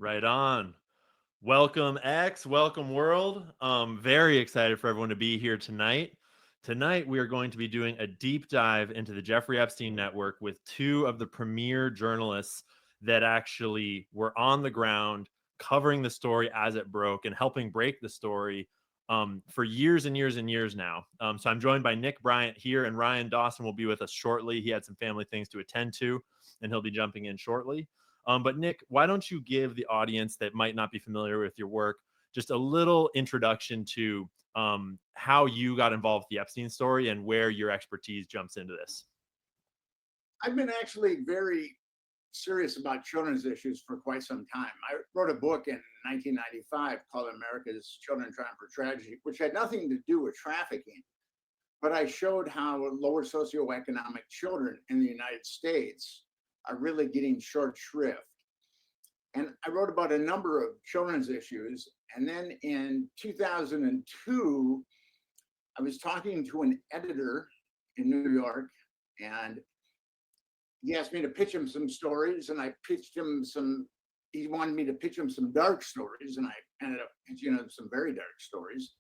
Right on. Welcome, X. Welcome, world. Very excited for everyone to be here tonight. Tonight, we are going to be doing a deep dive into the Jeffrey Epstein network with two of the premier journalists that actually were on the ground covering the story as it broke and helping break the story for years and years and years now. So I'm joined by Nick Bryant here, and Ryan Dawson will be with us shortly. He had some family things to attend to, and he'll be jumping in shortly. But Nick, why don't you give the audience that might not be familiar with your work just a little introduction to how you got involved with the Epstein story and where your expertise jumps into this? I've been actually very serious about children's issues for quite some time. I wrote a book in 1995 called America's Children Trying for Tragedy, which had nothing to do with trafficking, but I showed how lower socioeconomic children in the United States are really getting short shrift. And I wrote about a number of children's issues. And then in 2002, I was talking to an editor in New York, and he asked me to pitch him some stories, and I pitched him some. He wanted me to pitch him some dark stories, and I ended up pitching him some very dark stories.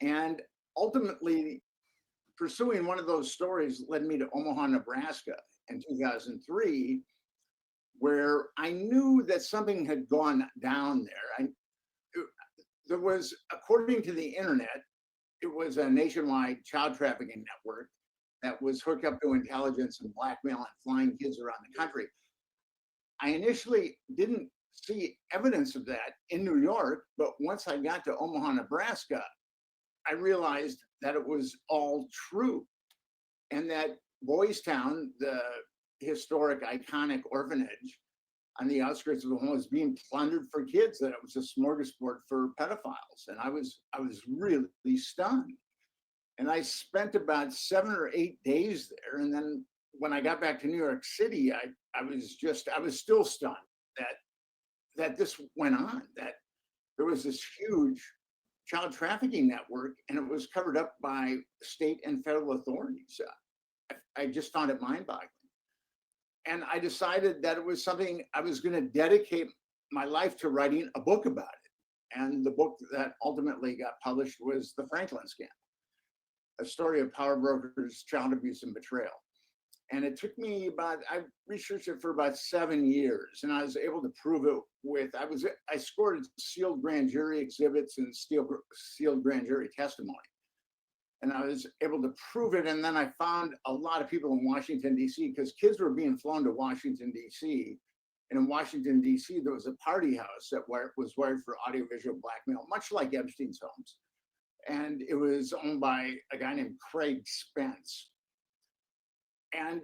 And ultimately, pursuing one of those stories led me to Omaha, Nebraska in 2003, where I knew that something had gone down there. There was, according to the internet, it was a nationwide child trafficking network that was hooked up to intelligence and blackmail and flying kids around the country. I initially didn't see evidence of that in New York, but once I got to Omaha, Nebraska, I realized that it was all true, and that Boys Town, the historic, iconic orphanage on the outskirts of Omaha, was being plundered for kids, that it was a smorgasbord for pedophiles. And I was really stunned. And I spent about 7 or 8 days there. And then when I got back to New York City, I was still stunned that this went on, that there was this huge child trafficking network, and it was covered up by state and federal authorities. I just found it mind-boggling. And I decided that it was something I was going to dedicate my life to, writing a book about it. And the book that ultimately got published was The Franklin Scandal, a story of power brokers, child abuse, and betrayal. And it took me I researched it for about 7 years, and I was able to prove it I scored sealed grand jury exhibits and sealed grand jury testimony. And I was able to prove it. And then I found a lot of people in Washington, D.C., because kids were being flown to Washington, D.C. And in Washington, D.C., there was a party house that was wired for audiovisual blackmail, much like Epstein's homes. And it was owned by a guy named Craig Spence. And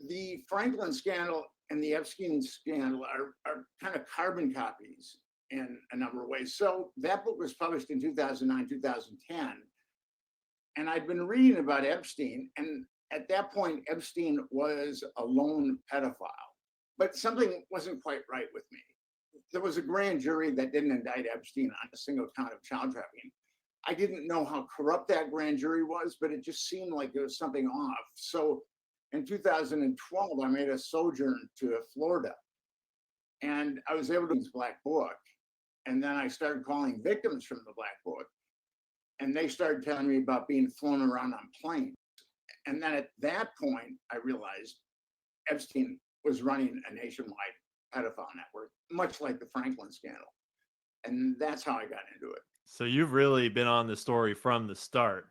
the Franklin scandal and the Epstein scandal are kind of carbon copies in a number of ways. So that book was published in 2009, 2010. And I'd been reading about Epstein. And at that point, Epstein was a lone pedophile. But something wasn't quite right with me. There was a grand jury that didn't indict Epstein on a single count of child trafficking. I didn't know how corrupt that grand jury was, but it just seemed like there was something off. So in 2012, I made a sojourn to Florida, and I was able to use Black Book. And then I started calling victims from the Black Book, and they started telling me about being flown around on planes. And then at that point, I realized Epstein was running a nationwide pedophile network, much like the Franklin scandal. And that's how I got into it. So you've really been on the story from the start.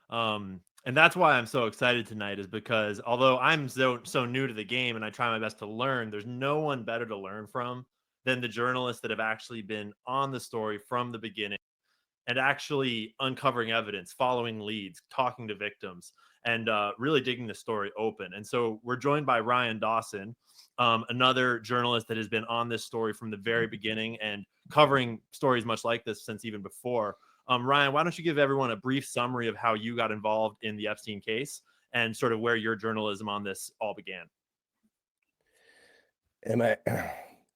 And that's why I'm so excited tonight, is because although I'm so new to the game and I try my best to learn, there's no one better to learn from than the journalists that have actually been on the story from the beginning and actually uncovering evidence, following leads, talking to victims, and really digging the story open. And so we're joined by Ryan Dawson, another journalist that has been on this story from the very beginning and covering stories much like this since even before. Ryan, why don't you give everyone a brief summary of how you got involved in the Epstein case and sort of where your journalism on this all began?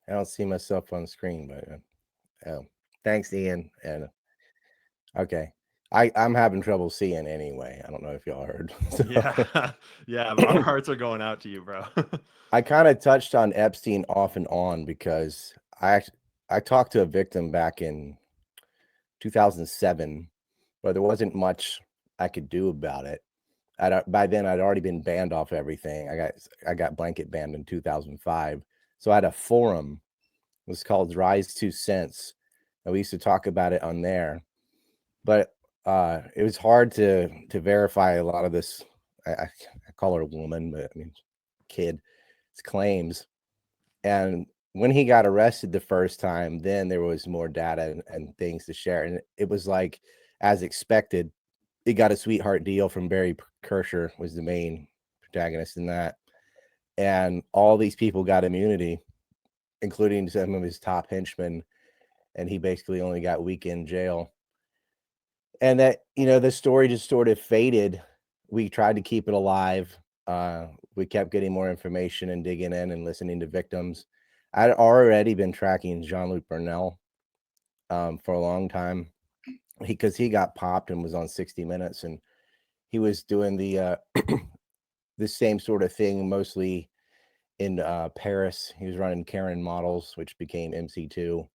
I don't see myself on screen, but thanks, Ian. And okay. I'm having trouble seeing anyway. I don't know if y'all heard. So, Yeah. Yeah. Our hearts are going out to you, bro. I kind of touched on Epstein off and on because I talked to a victim back in 2007, but there wasn't much I could do about it. By then I'd already been banned off everything. I got blanket banned in 2005. So I had a forum. It was called Rise 2 Cents. And we used to talk about it on there. But it was hard to verify a lot of this. I call her a woman, but I mean kid. It's claims. And when he got arrested the first time, then there was more data and things to share. And it was like, as expected, he got a sweetheart deal from Barry Kersher, was the main protagonist in that. And all these people got immunity, including some of his top henchmen. And he basically only got weekend jail. And that, the story just sort of faded. We tried to keep it alive. We kept getting more information and digging in and listening to victims. I'd already been tracking Jean-Luc Burnell for a long time because he got popped and was on 60 Minutes, and he was doing the the same sort of thing, mostly in Paris. He was running Karen Models, which became MC2.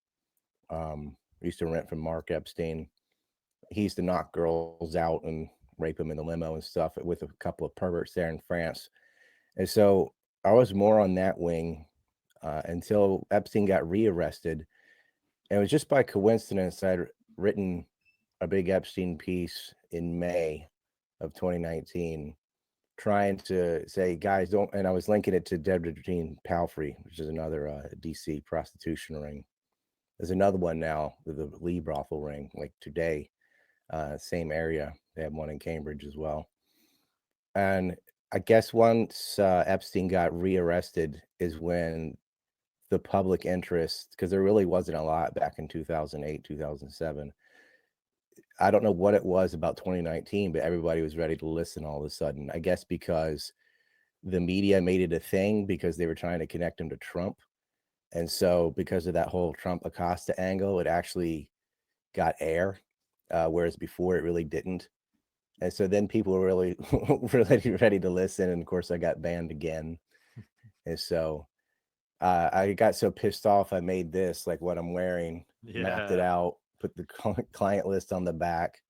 Used to rent from Mark Epstein. He used to knock girls out and rape them in the limo and stuff with a couple of perverts there in France. And so I was more on that wing until Epstein got rearrested. And it was just by coincidence I'd written a big Epstein piece in May of 2019, trying to say, guys, don't. And I was linking it to Deborah Jean Palfrey, which is another DC prostitution ring. There's another one now with the Lee brothel ring, like today, same area. They have one in Cambridge as well. And I guess once Epstein got rearrested is when the public interest, because there really wasn't a lot back in 2008, 2007. I don't know what it was about 2019, but everybody was ready to listen all of a sudden. I guess because the media made it a thing because they were trying to connect him to Trump. And so because of that whole Trump Acosta angle, it actually got air, whereas before it really didn't. And so then people were really, really ready to listen. And of course, I got banned again. And so I got so pissed off, I made this, like what I'm wearing, mapped it Yeah. out, put the client list on the back.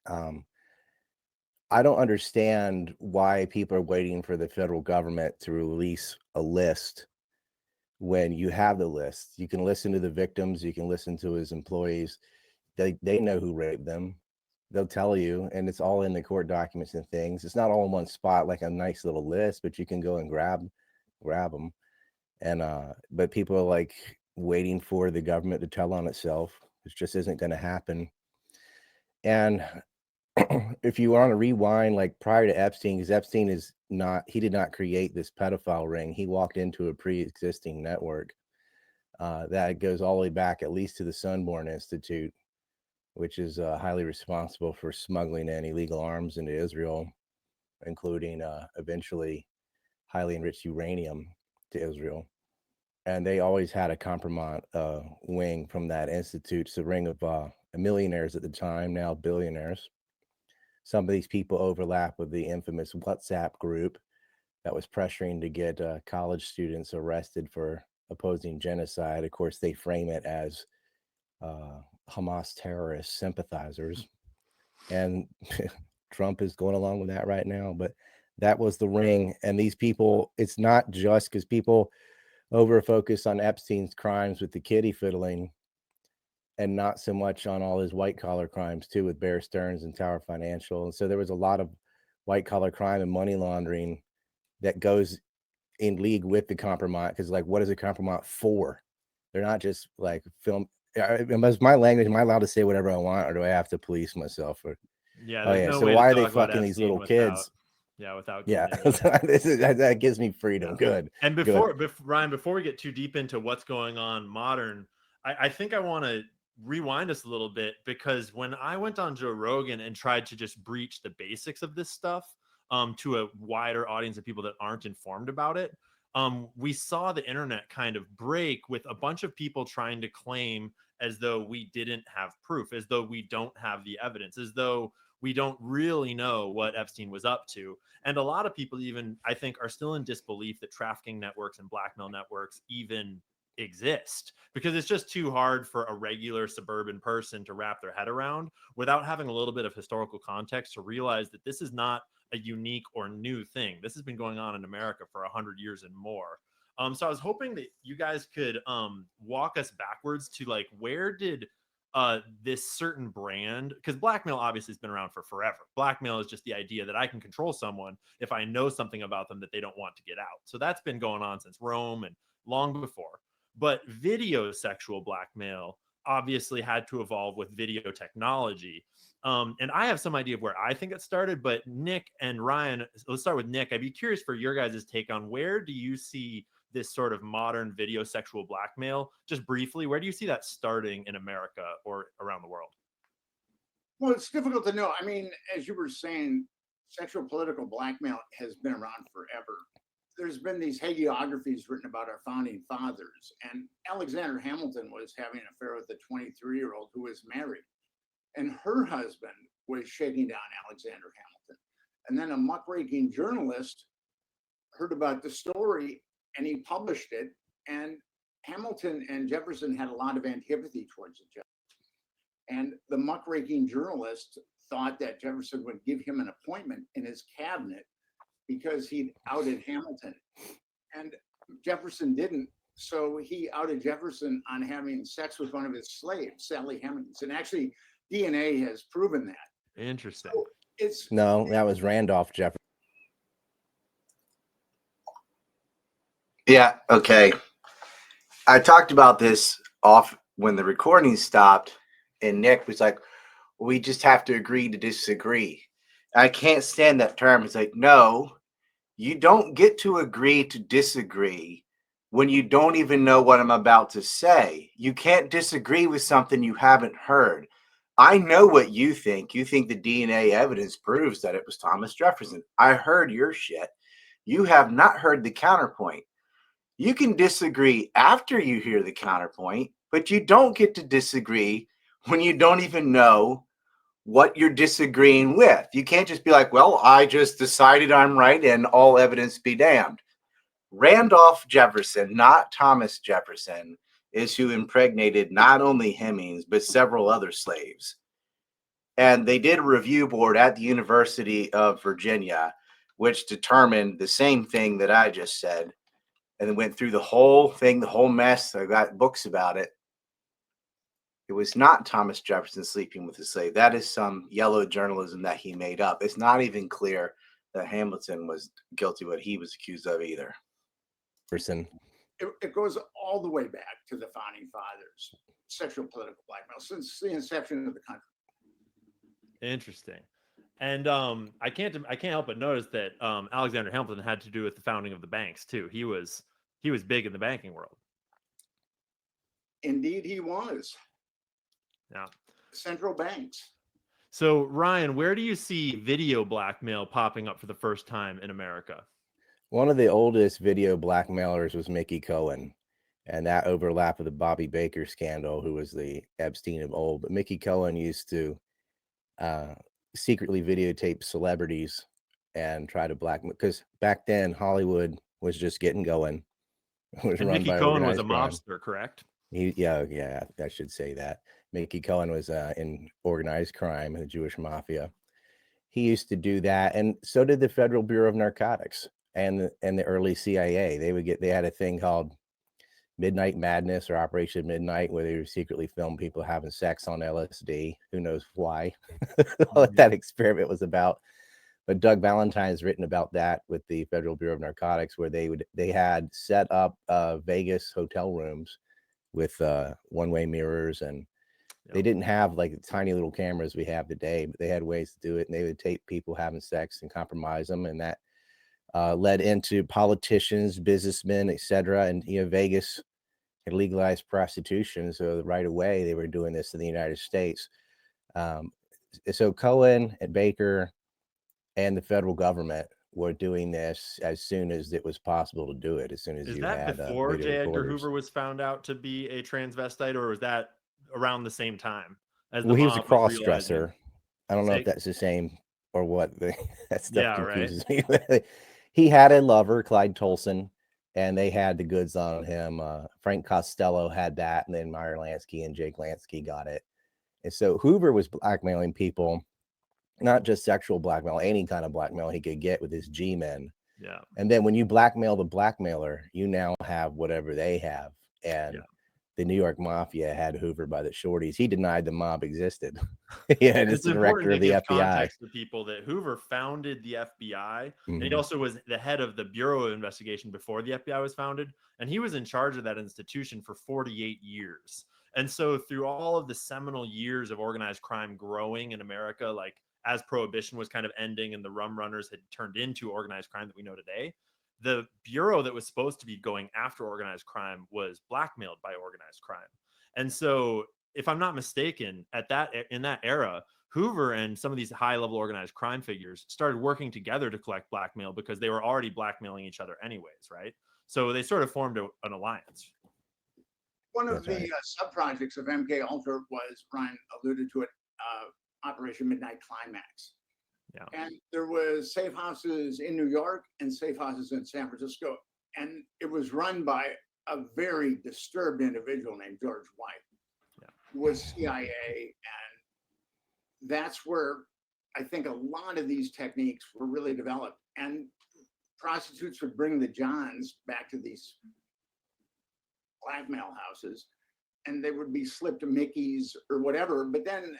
I don't understand why people are waiting for the federal government to release a list when you have the list. You can listen to the victims, you can listen to his employees. They know who raped them. They'll tell you, and it's all in the court documents and things. It's not all in one spot like a nice little list, but you can go and grab them. And but people are like waiting for the government to tell on itself, which just isn't going to happen. And if you want to rewind, like prior to Epstein, because Epstein he did not create this pedophile ring. He walked into a pre-existing network that goes all the way back at least to the Sunborn Institute, which is highly responsible for smuggling in illegal arms into Israel, including eventually highly enriched uranium to Israel. And they always had a compromise wing from that institute. It's a ring of millionaires at the time, now billionaires. Some of these people overlap with the infamous WhatsApp group that was pressuring to get college students arrested for opposing genocide. Of course, they frame it as Hamas terrorist sympathizers. And Trump is going along with that right now. But that was the ring. And these people, it's not just because people over focus on Epstein's crimes with the kitty fiddling and not so much on all his white collar crimes too, with Bear Stearns and Tower Financial. And so there was a lot of white collar crime and money laundering that goes in league with the compromise. Because like, what is a compromise for? They're not just like film. Is my language, am I allowed to say whatever I want, or do I have to police myself? Or Yeah. oh There's yeah, no so way to why are they talk about fucking these Epstein little without, kids? without Yeah, getting into it. that gives me freedom. Yeah. Good. And Good. Ryan, before we get too deep into what's going on modern, I think I want to rewind us a little bit, because when I went on Joe Rogan and tried to just breach the basics of this stuff to a wider audience of people that aren't informed about it, we saw the internet kind of break with a bunch of people trying to claim as though we didn't have proof, as though we don't have the evidence, as though we don't really know what Epstein was up to. And a lot of people even, I think, are still in disbelief that trafficking networks and blackmail networks even exist, because it's just too hard for a regular suburban person to wrap their head around without having a little bit of historical context to realize that this is not a unique or new thing. This has been going on in America for 100 years and more. So I was hoping that you guys could walk us backwards to like, where did this certain brand, because blackmail obviously has been around for forever. Blackmail is just the idea that I can control someone if I know something about them that they don't want to get out. So that's been going on since Rome and long before. But video sexual blackmail obviously had to evolve with video technology. And I have some idea of where I think it started, but Nick and Ryan, let's start with Nick. I'd be curious for your guys' take on, where do you see this sort of modern video sexual blackmail? Just briefly, where do you see that starting in America or around the world? Well, it's difficult to know. I mean, as you were saying, sexual political blackmail has been around forever. There's been these hagiographies written about our founding fathers, and Alexander Hamilton was having an affair with a 23-year-old who was married, and her husband was shaking down Alexander Hamilton. And then a muckraking journalist heard about the story and he published it. And Hamilton and Jefferson had a lot of antipathy towards each other. And the muckraking journalist thought that Jefferson would give him an appointment in his cabinet because he'd outed Hamilton. And Jefferson didn't. So he outed Jefferson on having sex with one of his slaves, Sally Hemings. And actually, DNA has proven that. Interesting. So no, that was Randolph Jefferson. Yeah, okay. I talked about this off when the recording stopped, and Nick was like, we just have to agree to disagree. I can't stand that term. It's like, no, you don't get to agree to disagree when you don't even know what I'm about to say. You can't disagree with something you haven't heard. I know what you think. You think the DNA evidence proves that it was Thomas Jefferson. I heard your shit. You have not heard the counterpoint. You can disagree after you hear the counterpoint, but you don't get to disagree when you don't even know what you're disagreeing with. You can't just be like, well, I just decided I'm right and all evidence be damned. Randolph Jefferson, not Thomas Jefferson, is who impregnated not only Hemings, but several other slaves. And they did a review board at the University of Virginia, which determined the same thing that I just said. And then went through the whole thing, the whole mess. I got books about it. It was not Thomas Jefferson sleeping with a slave. That is some yellow journalism that he made up. It's not even clear that Hamilton was guilty of what he was accused of either. It goes all the way back to the founding fathers, sexual political blackmail, since the inception of the country. Interesting. And I can't help but notice that Alexander Hamilton had to do with the founding of the banks too. He was big in the banking world. Indeed, he was. Yeah. Central banks. So Ryan, where do you see video blackmail popping up for the first time in America? One of the oldest video blackmailers was Mickey Cohen, and that overlapped with the Bobby Baker scandal, who was the Epstein of old. But Mickey Cohen used to secretly videotape celebrities and try to blackmail, because back then Hollywood was just getting going. It was and run Mickey by Cohen was a crime. mobster, correct? Yeah, I should say that. Mickey Cohen was in organized crime and the Jewish mafia. He used to do that, and so did the Federal Bureau of Narcotics and the early CIA. They had a thing called Midnight Madness or Operation Midnight, where they would secretly film people having sex on LSD. Who knows why? What that experiment was about. But Doug Valentine's written about that with the Federal Bureau of Narcotics, where they had set up Vegas hotel rooms with one-way mirrors, and they didn't have like the tiny little cameras we have today, but they had ways to do it. And they would tape people having sex and compromise them, and that led into politicians, businessmen, etc. And Vegas had legalized prostitution, so right away they were doing this in the United States. So Cohen and Baker and the federal government were doing this as soon as it was possible to do it. As soon as Is you that had before video J. Edgar recorders. Hoover was found out to be a transvestite, or was that around the same time as the Well, he was a mob was cross realizing. dresser. I don't know if Say- that's the same or what. That stuff Yeah, right. confuses me. He had a lover, Clyde Tolson, and they had the goods on him. Frank Costello had that, and then Meyer Lansky and Jake Lansky got it. And so Hoover was blackmailing people, not just sexual blackmail, any kind of blackmail he could get with his G-men. Yeah. And then when you blackmail the blackmailer, you now have whatever they have. And Yeah. the New York Mafia had Hoover by the shorties. He denied the mob existed. Yeah, and it's the director of the FBI. Context to people that Hoover founded the FBI, and he Mhm. also was the head of the Bureau of Investigation before the FBI was founded, and he was in charge of that institution for 48 years. And so through all of the seminal years of organized crime growing in America, like as prohibition was kind of ending and the rum runners had turned into organized crime that we know today, the bureau that was supposed to be going after organized crime was blackmailed by organized crime. And so if I'm not mistaken, in that era, Hoover and some of these high level organized crime figures started working together to collect blackmail because they were already blackmailing each other anyways, right? So they sort of formed an alliance. One of the sub-projects of MK Ultra was, Brian alluded to it, Operation Midnight Climax. Yeah. And there was safe houses in New York and safe houses in San Francisco. And it was run by a very disturbed individual named George White, who was CIA. And that's where I think a lot of these techniques were really developed. And prostitutes would bring the Johns back to these blackmail houses, and they would be slipped to Mickey's or whatever. But then,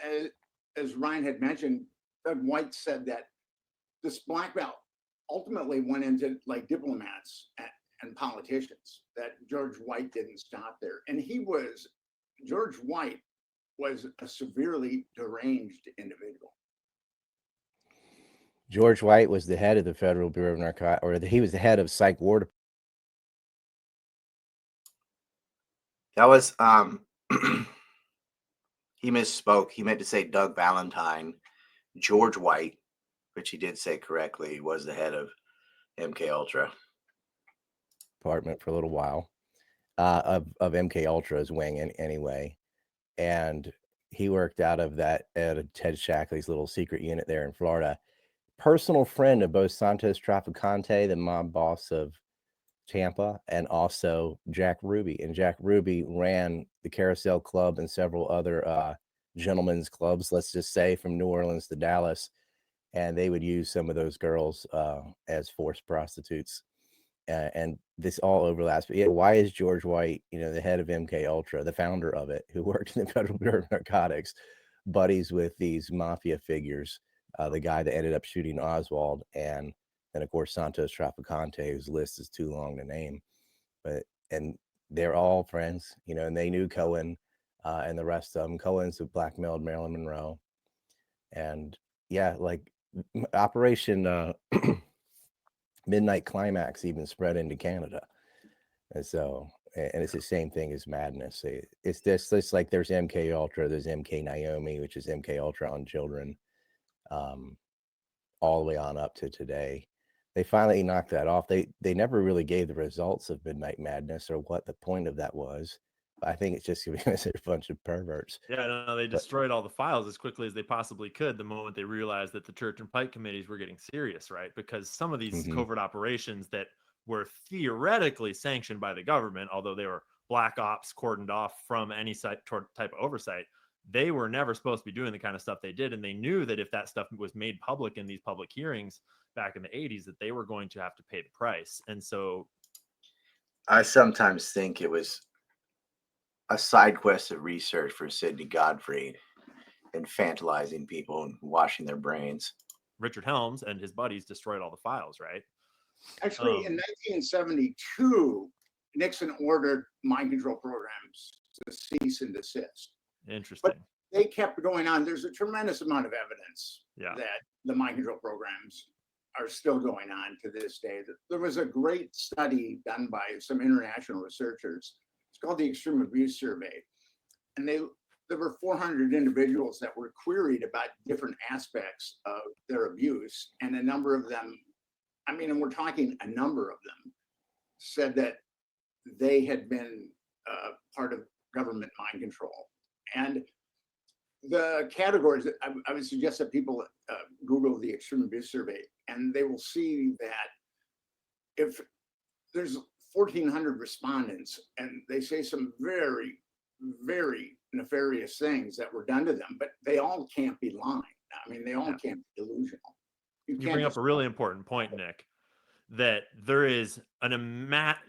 as Ryan had mentioned, Doug White said that this blackmail ultimately went into like diplomats and politicians, that George White didn't stop there. And George White was a severely deranged individual. George White was the head of the Federal Bureau of Narcotics, or he was the head of Psych Ward. That was he misspoke. He meant to say Doug Valentine. George White, which he did say correctly, was the head of MK Ultra Department for a little while, of MK Ultra's wing anyway. And he worked out of that at Ted Shackley's little secret unit there in Florida. Personal friend of both Santos Trafficante, the mob boss of Tampa, and also Jack Ruby. And Jack Ruby ran the Carousel Club and several other gentlemen's clubs, let's just say, from New Orleans to Dallas. And they would use some of those girls as forced prostitutes. And this all overlaps. But yeah, why is George White, the head of MK Ultra, the founder of it, who worked in the Federal Bureau of Narcotics, buddies with these mafia figures, the guy that ended up shooting Oswald, and of course Santos Trafficante, whose list is too long to name. And they're all friends, and they knew Cohen and the rest of them. Cohen's who blackmailed Marilyn Monroe. And yeah, like Operation Midnight Climax even spread into Canada. And so, and it's the same thing as Madness. It's just like there's MK Ultra, there's MK Naomi, which is MK Ultra on children, all the way on up to today. They finally knocked that off. They never really gave the results of Midnight Madness or what the point of that was. I think it's just because they're a bunch of perverts. Yeah, no, they destroyed all the files as quickly as they possibly could the moment they realized that the Church and Pike committees were getting serious, right? Because some of these covert operations that were theoretically sanctioned by the government, although they were black ops cordoned off from any type of oversight, they were never supposed to be doing the kind of stuff they did. And they knew that if that stuff was made public in these public hearings back in the 80s, that they were going to have to pay the price. And so I sometimes think it was a side quest of research for Sidney Godfrey, infantilizing people and washing their brains. Richard Helms and his buddies destroyed all the files, right? Actually, in 1972, Nixon ordered mind control programs to cease and desist. Interesting. But they kept going on. There's a tremendous amount of evidence that the mind control programs are still going on to this day. There was a great study done by some international researchers. It's called the Extreme Abuse Survey. And there were 400 individuals that were queried about different aspects of their abuse. And a number of them, and we're talking a number of them, said that they had been part of government mind control. And the categories that I would suggest that people Google the Extreme Abuse Survey, and they will see that if there's 1,400 respondents and they say some very, very nefarious things that were done to them, but they all can't be lying. I mean, they all can't be delusional. You bring up a really important point, Nick, that there is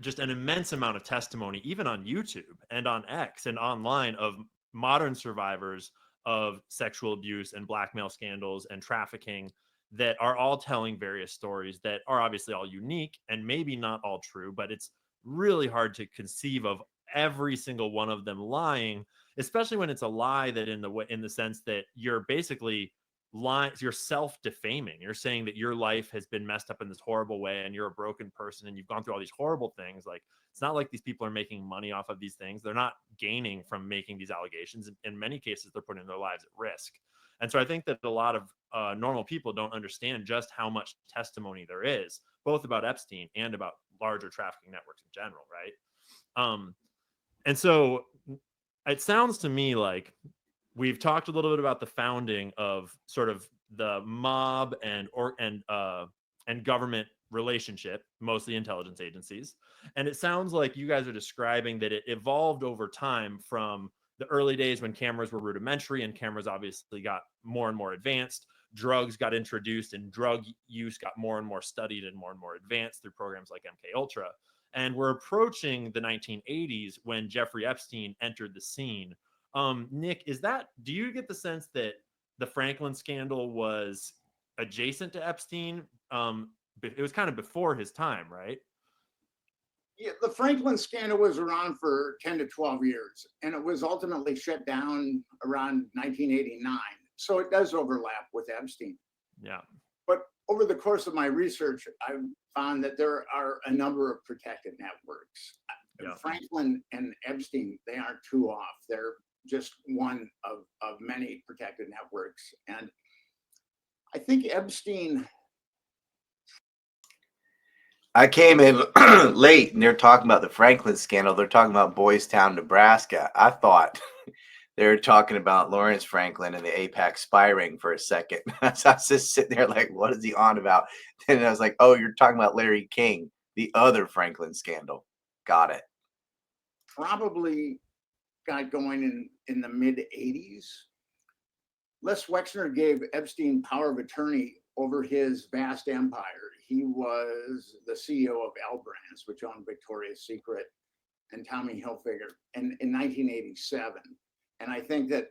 just an immense amount of testimony, even on YouTube and on X and online, of modern survivors of sexual abuse and blackmail scandals and trafficking that are all telling various stories that are obviously all unique and maybe not all true, but it's really hard to conceive of every single one of them lying, especially when it's a lie that in the sense that you're basically lying, you're self-defaming. You're saying that your life has been messed up in this horrible way and you're a broken person and you've gone through all these horrible things. Like, it's not like these people are making money off of these things. They're not gaining from making these allegations. In many cases, they're putting their lives at risk. And so I think that a lot of normal people don't understand just how much testimony there is, both about Epstein and about larger trafficking networks in general, right? And so it sounds to me like we've talked a little bit about the founding of sort of the mob and government relationship, mostly intelligence agencies. And it sounds like you guys are describing that it evolved over time from the early days when cameras were rudimentary and cameras obviously got more and more advanced. Drugs got introduced and drug use got more and more studied and more advanced through programs like MK Ultra. And we're approaching the 1980s when Jeffrey Epstein entered the scene. Nick, do you get the sense that the Franklin scandal was adjacent to Epstein? It was kind of before his time, right? Yeah, the Franklin scandal was around for 10 to 12 years, and it was ultimately shut down around 1989. So it does overlap with Epstein. Yeah. But over the course of my research, I've found that there are a number of protected networks. Yeah. Franklin and Epstein, they aren't too off. They're just one of many protected networks. And I think Epstein... I came in late and they're talking about the Franklin scandal. They're talking about Boys Town, Nebraska. I thought they were talking about Lawrence Franklin and the AIPAC spy ring for a second. So I was just sitting there like, what is he on about? And I was like, oh, you're talking about Larry King, the other Franklin scandal. Got it. Probably got going in the mid-'80s. Les Wexner gave Epstein power of attorney over his vast empire. He was the CEO of L Brands, which owned Victoria's Secret and Tommy Hilfiger in 1987. And I think that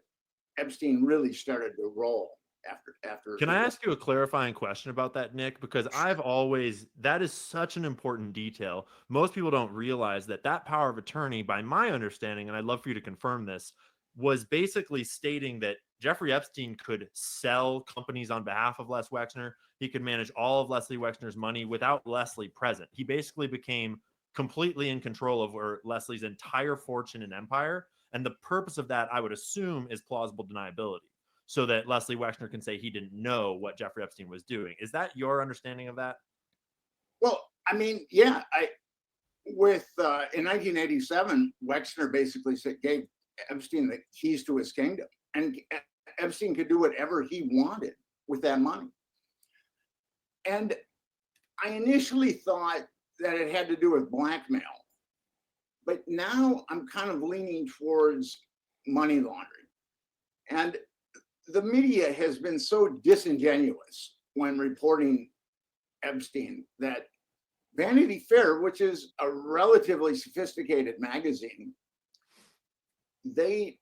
Epstein really started to roll after. Can I ask you a clarifying question about that, Nick? Because that is such an important detail. Most people don't realize that power of attorney, by my understanding, and I'd love for you to confirm this, was basically stating that Jeffrey Epstein could sell companies on behalf of Les Wexner. He could manage all of Leslie Wexner's money without Leslie present. He basically became completely in control over Leslie's entire fortune and empire. And the purpose of that, I would assume, is plausible deniability, so that Leslie Wexner can say he didn't know what Jeffrey Epstein was doing. Is that your understanding of that? Well, I mean, yeah. In 1987, Wexner basically gave Epstein the keys to his kingdom, and Epstein could do whatever he wanted with that money. And I initially thought that it had to do with blackmail, but now I'm kind of leaning towards money laundering. And the media has been so disingenuous when reporting Epstein that Vanity Fair, which is a relatively sophisticated magazine, Vanity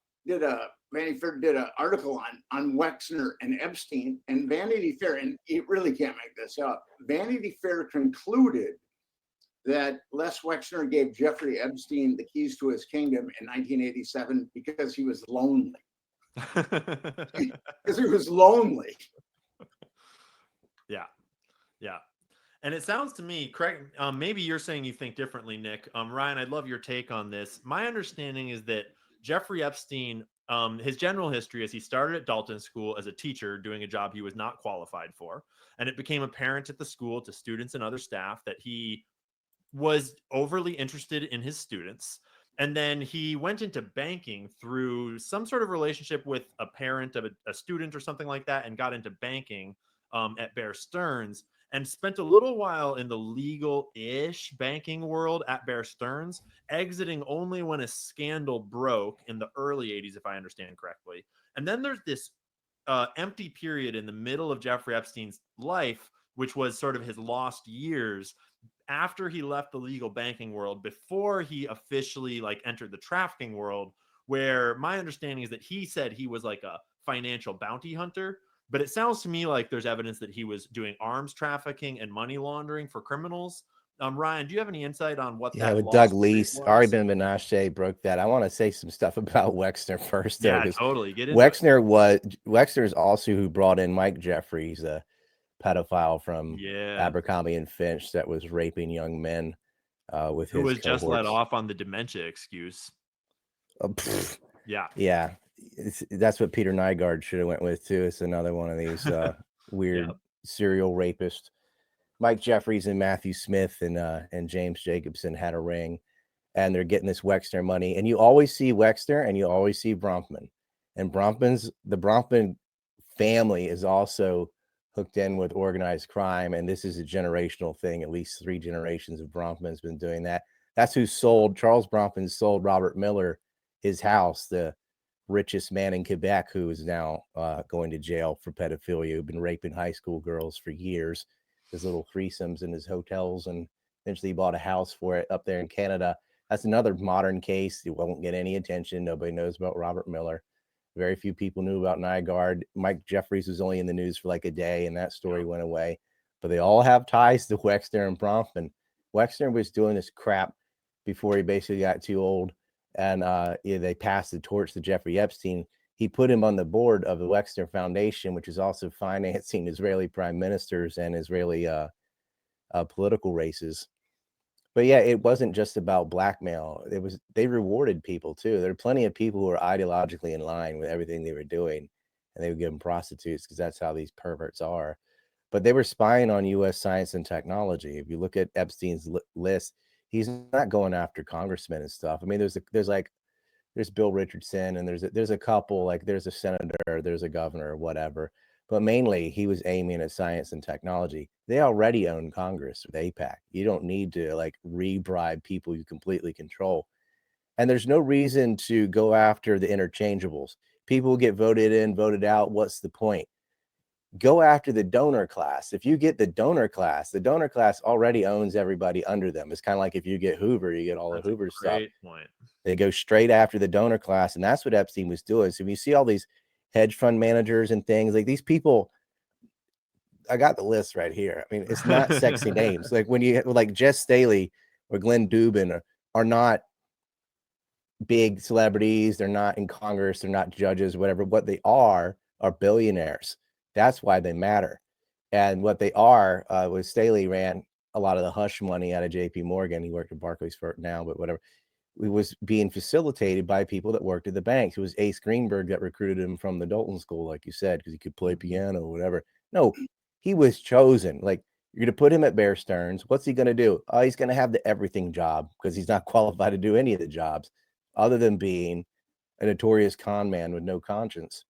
Fair did an article on Wexner and Epstein, and Vanity Fair, and you really can't make this up, Vanity Fair concluded that Les Wexner gave Jeffrey Epstein the keys to his kingdom in 1987 because he was lonely. Because he was lonely. Yeah. And it sounds to me, correct, maybe you're saying you think differently, Nick. Ryan, I'd love your take on this. My understanding is that Jeffrey Epstein, his general history is he started at Dalton School as a teacher doing a job he was not qualified for. And it became apparent at the school to students and other staff that he was overly interested in his students. And then he went into banking through some sort of relationship with a parent of a student or something like that, and got into banking at Bear Stearns, and spent a little while in the legal-ish banking world at Bear Stearns, exiting only when a scandal broke in the early 80s, if I understand correctly. And then there's this empty period in the middle of Jeffrey Epstein's life, which was sort of his lost years after he left the legal banking world, before he officially like entered the trafficking world, where my understanding is that he said he was like a financial bounty hunter. But it sounds to me like there's evidence that he was doing arms trafficking and money laundering for criminals. Ryan, do you have any insight on what Yeah, that with Doug lost period Leese, was? Ari Ben Menashe broke that. I want to say some stuff about Wexner first, though, Yeah, because totally. Get into it. Wexner is also who brought in Mike Jeffries, a pedophile from Yeah, Abercrombie and Finch that was raping young men with who his was just let cohorts. off on the dementia excuse. Yeah. Yeah, that's what Peter Nygaard should have went with too. It's another one of these weird serial rapists. Mike Jeffries and Matthew Smith and James Jacobson had a ring, and they're getting this Wexner money. And you always see Wexner and you always see Bronfman. And the Bronfman family is also hooked in with organized crime. And this is a generational thing. At least 3 generations of Bronfman's been doing that. That's who Charles Bronfman sold Robert Miller his house, the richest man in Quebec, who is now going to jail for pedophilia, who've been raping high school girls for years. His little threesomes in his hotels, and eventually he bought a house for it up there in Canada. That's another modern case. It won't get any attention. Nobody knows about Robert Miller. Very few people knew about Nygaard. Mike Jeffries was only in the news for like a day, and that story went away. But they all have ties to Wexner and Bronfman. Wexner was doing this crap before he basically got too old, and they passed the torch to Jeffrey Epstein. He put him on the board of the Wexner Foundation, which is also financing Israeli prime ministers and Israeli political races. But yeah, it wasn't just about blackmail. They rewarded people too. There are plenty of people who are ideologically in line with everything they were doing, and they would give them prostitutes because that's how these perverts are. But they were spying on U.S. science and technology. If you look at Epstein's list, he's not going after congressmen and stuff. I mean, there's Bill Richardson, and there's a couple, like there's a senator, there's a governor, whatever. But mainly he was aiming at science and technology. They already own Congress with AIPAC. You don't need to like re-bribe people you completely control. And there's no reason to go after the interchangeables. People get voted in, voted out. What's the point? Go after the donor class. If you get the donor class already owns everybody under them. It's kind of like if you get Hoover, you get all the Hoover stuff. Great point. They go straight after the donor class, and that's what Epstein was doing. So if you see all these hedge fund managers and things like these people, I got the list right here. I mean, it's not sexy names. Like when you like Jess Staley or Glenn Dubin are not big celebrities. They're not in Congress. They're not judges, whatever. What they are billionaires. That's why they matter. And what they are was Staley ran a lot of the hush money out of JP Morgan. He worked at Barclays for it now, but whatever. It was being facilitated by people that worked at the banks. It was Ace Greenberg that recruited him from the Dalton School, like you said, because he could play piano or whatever. No, he was chosen. Like, you're going to put him at Bear Stearns. What's he going to do? Oh, he's going to have the everything job because he's not qualified to do any of the jobs other than being a notorious con man with no conscience.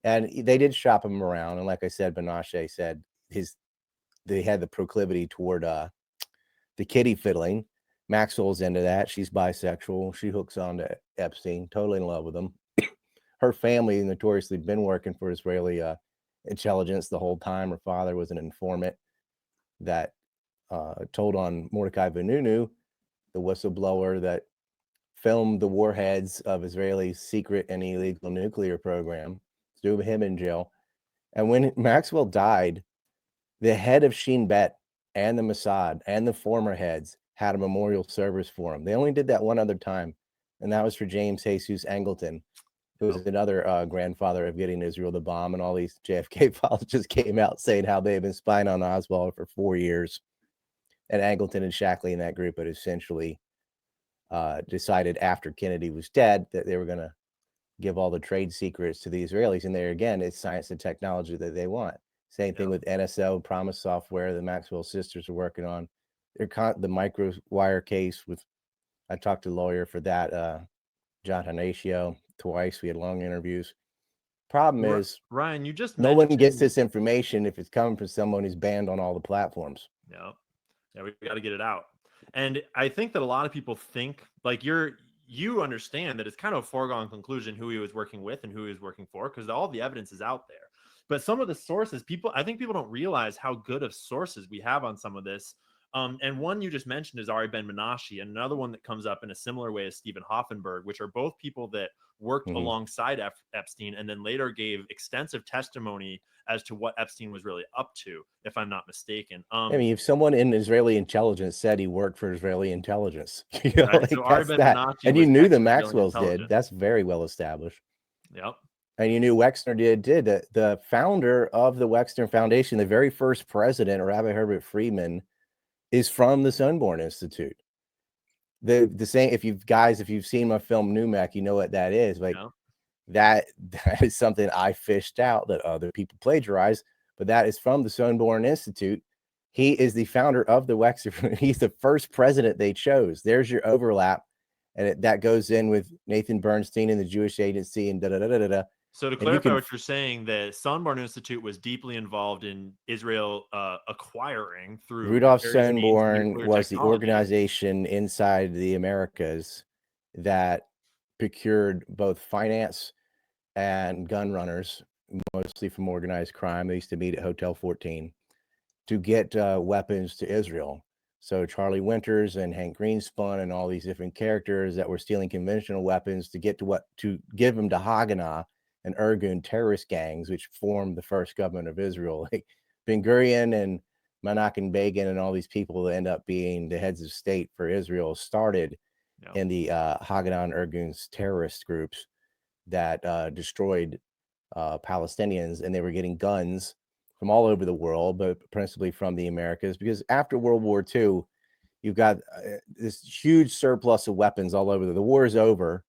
And they did shop him around. And like I said, Menashe said they had the proclivity toward the kitty fiddling. Maxwell's into that. She's bisexual. She hooks on to Epstein, totally in love with him. Her family notoriously been working for Israeli intelligence the whole time. Her father was an informant that told on Mordecai Vanunu, the whistleblower that filmed the warheads of Israeli secret and illegal nuclear program, threw him in jail. And when Maxwell died, the head of Shin Bet and the Mossad and the former heads had a memorial service for him. They only did that one other time, and that was for James Jesus Angleton, who was another grandfather of getting Israel the bomb. And all these JFK files just came out saying how they had been spying on Oswald for 4 years. And Angleton and Shackley in that group had essentially decided after Kennedy was dead that they were going to give all the trade secrets to the Israelis. And there again, it's science and technology that they want. Same thing with NSO, Promise Software, the Maxwell sisters are working on. The micro wire case with I talked to a lawyer for that, John Horatio, twice. We had long interviews. Problem is, Ryan, you just no one gets mentioned this information if it's coming from someone who's banned on all the platforms. Yeah, we got to get it out. And I think that a lot of people think like you understand that it's kind of a foregone conclusion who he was working with and who he was working for, because all the evidence is out there. But some of the sources, I think people don't realize how good of sources we have on some of this. And one you just mentioned is Ari Ben Menashe, and another one that comes up in a similar way is Stephen Hoffenberg, which are both people that worked alongside Epstein and then later gave extensive testimony as to what Epstein was really up to, if I'm not mistaken. I mean, if someone in Israeli intelligence said he worked for Israeli intelligence, you know, right? like So Ari that's Ben that. Menashe And you was knew the ex-Israeli Maxwells did. intelligence. That's very well established. Yep. And you knew Wexner did. The founder of the Wexner Foundation, the very first president, Rabbi Herbert Friedman, is from the Sunborn Institute. The same, if you've seen my film Numac, you know what that is. Like that is something I fished out that other people plagiarized, but that is from the Sunborn Institute. He is the founder of the Wexner. He's the first president they chose. There's your overlap. And that goes in with Nathan Bernstein and the Jewish Agency and da-da-da-da-da. So to clarify what you're saying, the Sonborn Institute was deeply involved in Israel acquiring through Rudolf various means Sonborn nuclear was the technology. organization inside the Americas that procured both finance and gun runners, mostly from organized crime. They used to meet at Hotel 14 to get weapons to Israel. So Charlie Winters and Hank Greenspun and all these different characters that were stealing conventional weapons to give them to Haganah and Irgun terrorist gangs, which formed the first government of Israel. Like Ben Gurion and Menachem Begin and all these people that end up being the heads of state for Israel started in the Haganah and Irgun's terrorist groups that destroyed Palestinians, and they were getting guns from all over the world, but principally from the Americas, because after World War II, you've got this huge surplus of weapons all over. The war is over,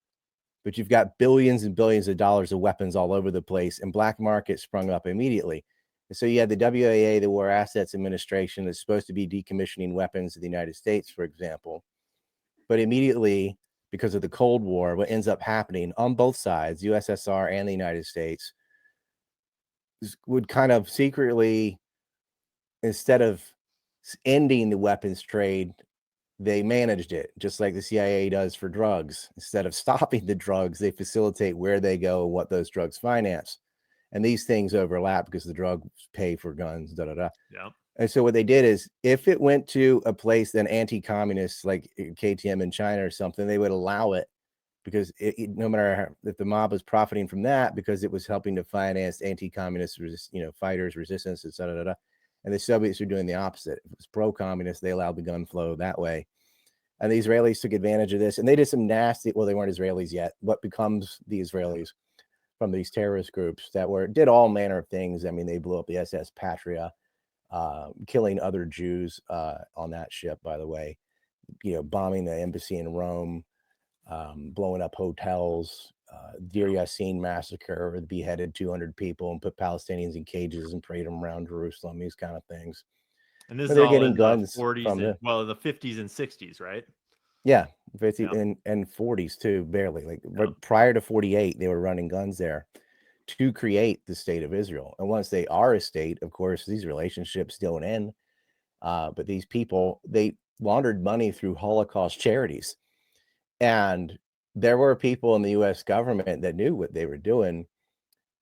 but you've got billions and billions of dollars of weapons all over the place, and black market sprung up immediately. And so you had the WAA, the War Assets Administration, that's supposed to be decommissioning weapons in the United States, for example. But immediately, because of the Cold War, what ends up happening on both sides, USSR and the United States, would kind of secretly, instead of ending the weapons trade, they managed it, just like the CIA does for drugs. Instead of stopping the drugs, they facilitate where they go, what those drugs finance. And these things overlap because the drugs pay for guns, da-da-da. Yeah. And so what they did is, if it went to a place, then anti-communists like KTM in China or something, they would allow it, because no matter if the mob was profiting from that, because it was helping to finance anti-communist, fighters, resistance, et cetera. And the Soviets were doing the opposite. If it was pro-communist, they allowed the gun flow that way. And the Israelis took advantage of this, and they did some nasty. Well, they weren't Israelis yet. What becomes the Israelis from these terrorist groups that did all manner of things. I mean, they blew up the SS Patria, killing other Jews on that ship, by the way. Bombing the embassy in Rome. Blowing up hotels, Deir Yassin massacre, beheaded 200 people and put Palestinians in cages and paraded them around Jerusalem, these kind of things. And this is all in the 40s, the 50s and 60s, right? Yeah, 50s and 40s too, barely. Prior to 48, they were running guns there to create the state of Israel. And once they are a state, of course, these relationships don't end. But these people, they laundered money through Holocaust charities. And there were people in the U.S. government that knew what they were doing,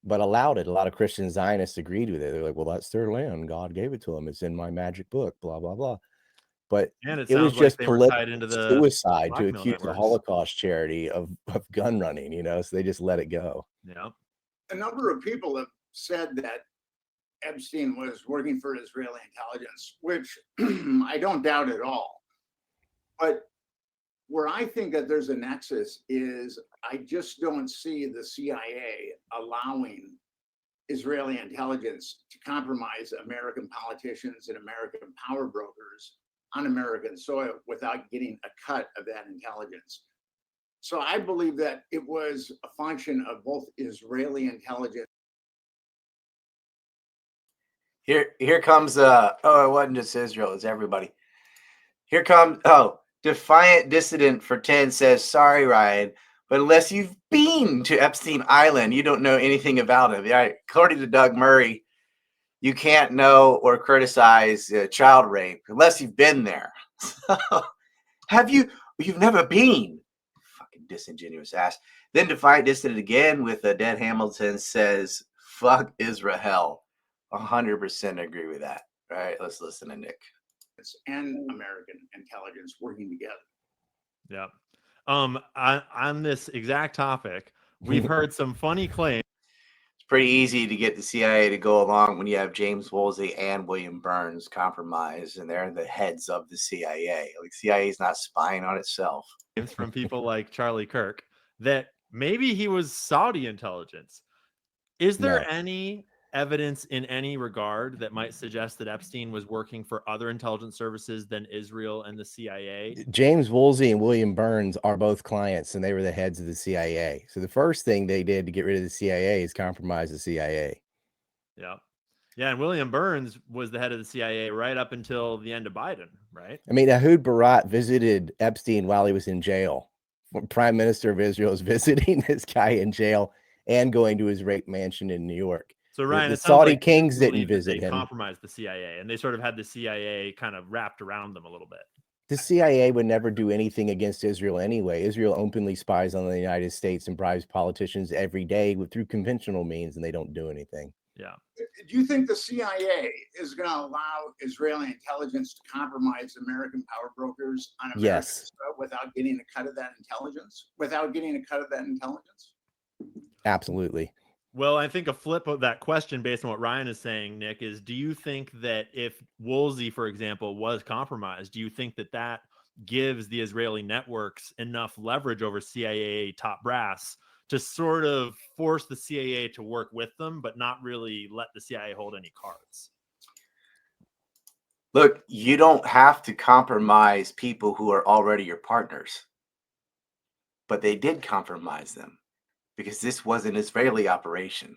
but allowed it. A lot of Christian Zionists agreed with it. They're like, well, that's their land. God gave it to them. It's in my magic book, blah, blah, blah. But it was just like political tied into the suicide to accuse the Holocaust charity of gun running, so they just let it go. Yeah. A number of people have said that Epstein was working for Israeli intelligence, which I don't doubt at all. But where I think that there's a nexus is I just don't see the CIA allowing Israeli intelligence to compromise American politicians and American power brokers on American soil without getting a cut of that intelligence. So I believe that it was a function of both Israeli intelligence. Here comes it wasn't just Israel, it's everybody. Here comes Defiant Dissident for 10 says, sorry, Ryan, but unless you've been to Epstein Island, you don't know anything about him. Yeah, according to Doug Murray, you can't know or criticize child rape unless you've been there. Have you? You've never been. Fucking disingenuous ass. Then Defiant Dissident again with Dead Hamilton says, fuck Israel. 100% agree with that. All right, let's listen to Nick. And American intelligence working together. Yeah. On this exact topic, we've heard some funny claims. It's pretty easy to get the CIA to go along when you have James Woolsey and William Burns compromised, and they're the heads of the CIA. Like, CIA is not spying on itself. From people like Charlie Kirk that maybe he was Saudi intelligence. Is there any evidence in any regard that might suggest that Epstein was working for other intelligence services than Israel and the CIA? James Woolsey and William Burns are both clients, and they were the heads of the CIA. So the first thing they did to get rid of the CIA is compromise the CIA. Yeah. Yeah, and William Burns was the head of the CIA right up until the end of Biden, right? I mean, Ehud Barat visited Epstein while he was in jail. Prime Minister of Israel is visiting this guy in jail and going to his rape mansion in New York. So Ryan, the it sounds Saudi like kings you didn't believe that visit they him. compromised the CIA, and they sort of had the CIA kind of wrapped around them a little bit. The CIA would never do anything against Israel anyway. Israel openly spies on the United States and bribes politicians every day through conventional means, and they don't do anything. Yeah. Do you think the CIA is going to allow Israeli intelligence to compromise American power brokers on American Yes. stuff without getting a cut of that intelligence? Without getting a cut of that intelligence? Absolutely. Well, I think a flip of that question based on what Ryan is saying, Nick, is do you think that if Woolsey, for example, was compromised, do you think that that gives the Israeli networks enough leverage over CIA top brass to sort of force the CIA to work with them, but not really let the CIA hold any cards? Look, you don't have to compromise people who are already your partners. But they did compromise them because this was an Israeli operation.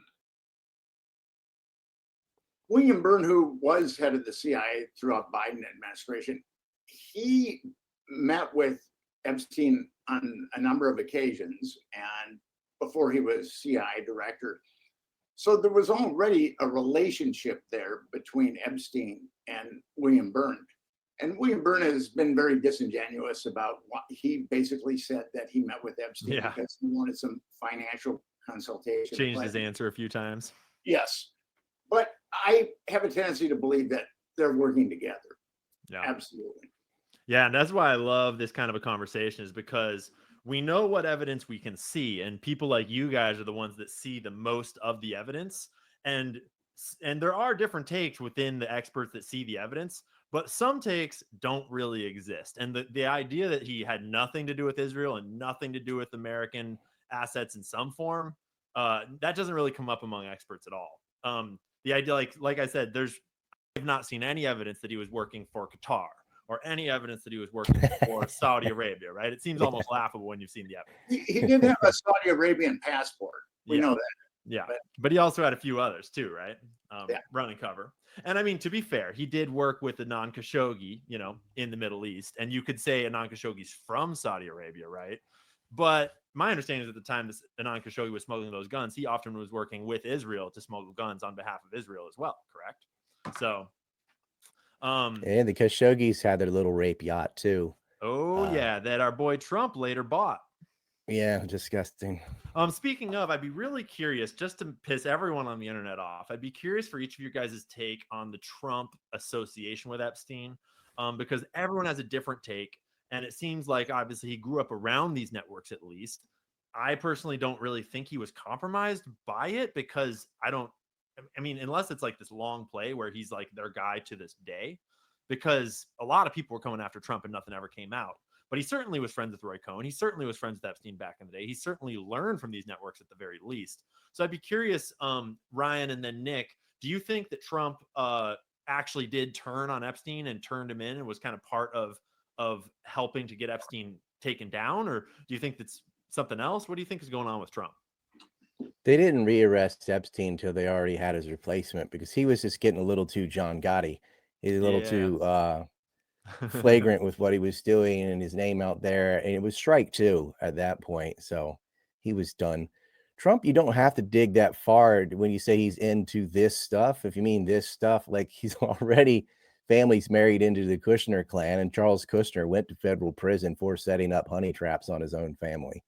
William Burns, who was head of the CIA throughout Biden administration, he met with Epstein on a number of occasions and before he was CIA director. So there was already a relationship there between Epstein and William Burns. And William Burns has been very disingenuous about what he basically said that he met with Epstein because he wanted some financial consultation. Changed his answer a few times. Yes. But I have a tendency to believe that they're working together. Yeah. Absolutely. Yeah, and that's why I love this kind of a conversation, is because we know what evidence we can see, and people like you guys are the ones that see the most of the evidence. And there are different takes within the experts that see the evidence, but some takes don't really exist. And the idea that he had nothing to do with Israel and nothing to do with American assets in some form, that doesn't really come up among experts at all. The idea, like I said, I've not seen any evidence that he was working for Qatar or any evidence that he was working for Saudi Arabia, right? It seems almost laughable when you've seen the evidence. He did have a Saudi Arabian passport. We know that. Yeah, but he also had a few others too, right? Running cover. And I mean, to be fair, he did work with Anand Khashoggi, in the Middle East. And you could say Anand Khashoggi's from Saudi Arabia, right? But my understanding is at the time this Anand Khashoggi was smuggling those guns, he often was working with Israel to smuggle guns on behalf of Israel as well, correct? So, and the Khashoggis had their little rape yacht too. Oh yeah, that our boy Trump later bought. Yeah, disgusting. Speaking of, I'd be really curious, just to piss everyone on the internet off, I'd be curious for each of your guys' take on the Trump association with Epstein, because everyone has a different take, and it seems like obviously he grew up around these networks at least. I personally don't really think he was compromised by it, because I mean, unless it's like this long play where he's like their guy to this day, because a lot of people were coming after Trump and nothing ever came out. But he certainly was friends with Roy Cohn. He certainly was friends with Epstein back in the day. He certainly learned from these networks at the very least. So I'd be curious, Ryan and then Nick, do you think that Trump actually did turn on Epstein and turned him in and was kind of part of helping to get Epstein taken down? Or do you think that's something else? What do you think is going on with Trump? They didn't rearrest Epstein until they already had his replacement, because he was just getting a little too John Gotti. He's a little too flagrant with what he was doing and his name out there. And it was strike two at that point. So he was done. Trump, you don't have to dig that far when you say he's into this stuff. If you mean this stuff, like he's already families married into the Kushner clan, and Charles Kushner went to federal prison for setting up honey traps on his own family.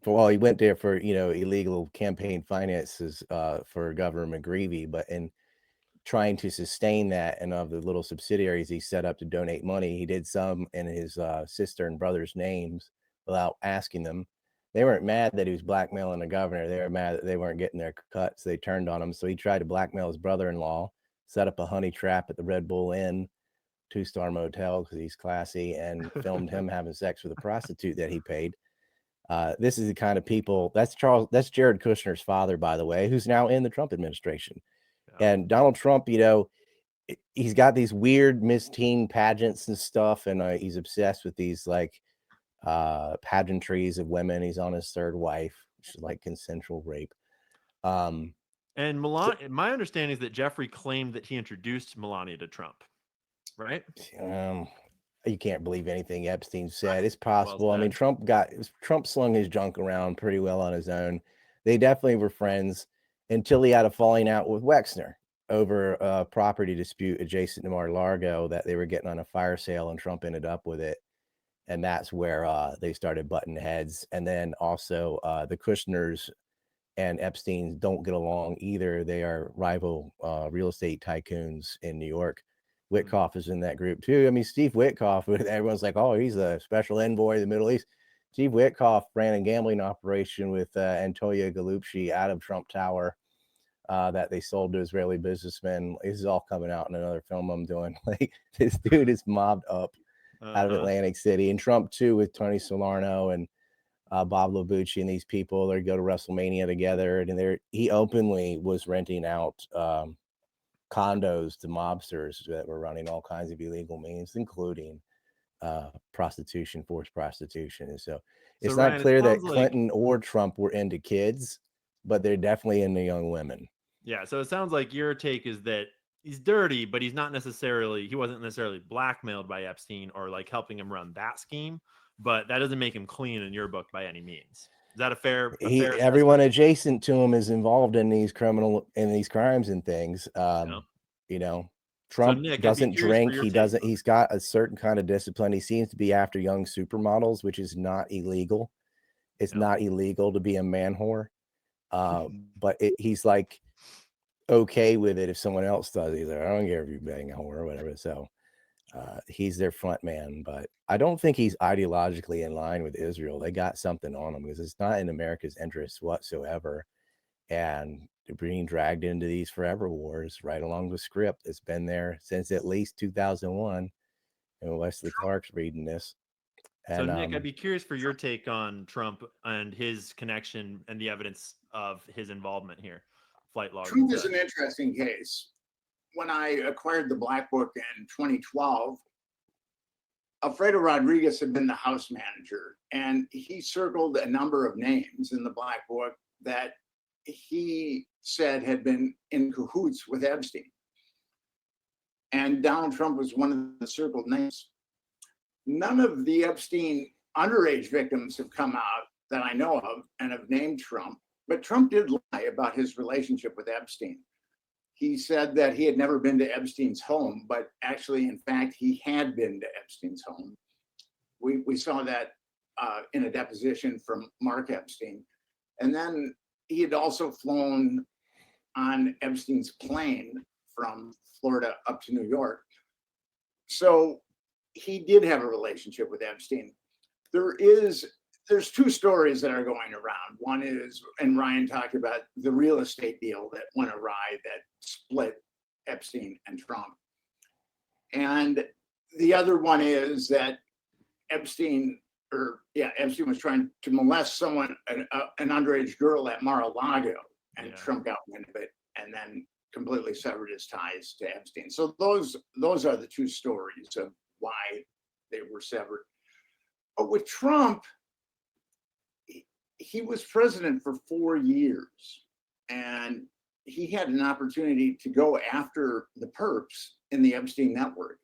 Well, he went there for, illegal campaign finances for Governor McGreevey, but in trying to sustain that and of the little subsidiaries he set up to donate money, he did some in his sister and brother's names without asking them. They weren't mad that he was blackmailing the governor. They were mad that they weren't getting their cuts. They turned on him. So he tried to blackmail his brother-in-law, set up a honey trap at the Red Bull Inn, 2-star motel because he's classy, and filmed him having sex with a prostitute that he paid. This is the kind of people. That's Jared Kushner's father, by the way, who's now in the Trump administration. Yeah. And Donald Trump, he's got these weird Miss Teen pageants and stuff, and he's obsessed with these pageantries of women. He's on his third wife, which is like consensual rape. And Melania, my understanding is that Jeffrey claimed that he introduced Melania to Trump, right? You can't believe anything Epstein said. It's possible. Well, I mean, Trump slung his junk around pretty well on his own. They definitely were friends until he had a falling out with Wexner over a property dispute adjacent to Mar-a-Lago that they were getting on a fire sale, and Trump ended up with it. And that's where they started butting heads. And then also the Kushners and Epstein don't get along either. They are rival real estate tycoons in New York. Witkoff is in that group too. I mean, Steve Witkoff, everyone's like, oh, he's a special envoy of the Middle East. Steve Witkoff ran a gambling operation with Antonia Galupci out of Trump Tower that they sold to Israeli businessmen. This is all coming out in another film I'm doing. Like, this dude is mobbed up out of Atlantic City. And Trump too, with Tony Salerno and Bob Lobucci and these people. They go to WrestleMania together, and he openly was renting out condos to mobsters that were running all kinds of illegal means, including prostitution, forced prostitution. And so it's not clear that Clinton or Trump were into kids, but they're definitely into young women. Yeah. So it sounds like your take is that he's dirty, but he wasn't necessarily blackmailed by Epstein or like helping him run that scheme, but that doesn't make him clean in your book by any means. Is that a fair everyone adjacent to him is involved in these crimes and things. Trump doesn't drink. He's got a certain kind of discipline. He seems to be after young supermodels, which is not illegal. It's not illegal to be a man whore. But he's like okay with it if someone else does. He's like, I don't care if you bang a whore or whatever. So he's their front man, but I don't think he's ideologically in line with Israel. They got something on him because it's not in America's interests whatsoever. And they're being dragged into these forever wars right along the script. It's been there since at least 2001. And Wesley Clark's reading this. And, so Nick, I'd be curious for your take on Trump and his connection and the evidence of his involvement here. Flight log. Trump is an interesting case. When I acquired the Black Book in 2012, Alfredo Rodriguez had been the House manager, and he circled a number of names in the Black Book that he said had been in cahoots with Epstein. And Donald Trump was one of the circled names. None of the Epstein underage victims have come out that I know of and have named Trump, but Trump did lie about his relationship with Epstein. He said that he had never been to Epstein's home, but actually, in fact, he had been to Epstein's home. We saw that in a deposition from Mark Epstein. And then he had also flown on Epstein's plane from Florida up to New York. So he did have a relationship with Epstein. There's two stories that are going around. One is, and Ryan talked about the real estate deal that went awry that split Epstein and Trump. And the other one is that Epstein was trying to molest someone, an underage girl at Mar-a-Lago, and Trump got wind of it and then completely severed his ties to Epstein. So those are the two stories of why they were severed. But with Trump, he was president for 4 years, and he had an opportunity to go after the perps in the Epstein network.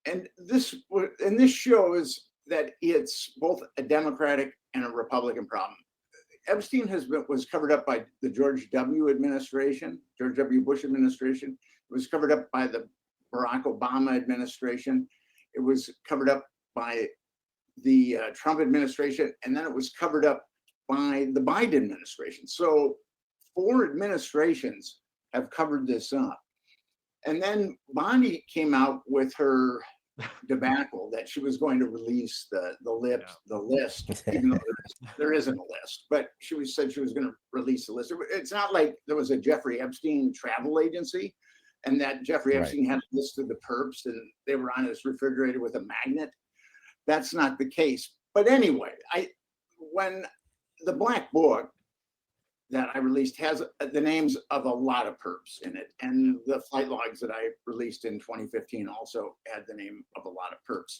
And this shows that it's both a Democratic and a Republican problem. Epstein was covered up by the George W. Bush administration. It was covered up by the Barack Obama administration. It was covered up by the Trump administration, and then it was covered up by the Biden administration. So 4 administrations have covered this up. And then Bonnie came out with her debacle that she was going to release the list, even though there isn't a list. But said she was going to release the list. It's not like there was a Jeffrey Epstein travel agency, and that Jeffrey Epstein had a list of the perps, and they were on his refrigerator with a magnet. That's not the case. But anyway, when the Black Book that I released has the names of a lot of perps in it. And the flight logs that I released in 2015 also had the name of a lot of perps.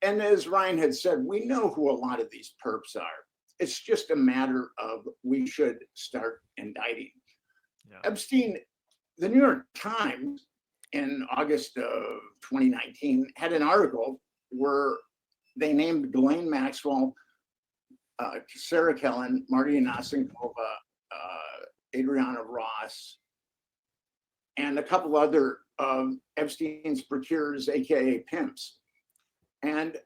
And as Ryan had said, we know who a lot of these perps are. It's just a matter of we should start indicting. Yeah. Epstein, the New York Times in August of 2019 had an article where they named Ghislaine Maxwell, Sarah Kellen, Marty Anasenkova, Adriana Ross, and a couple other Epstein's procurers, aka pimps. And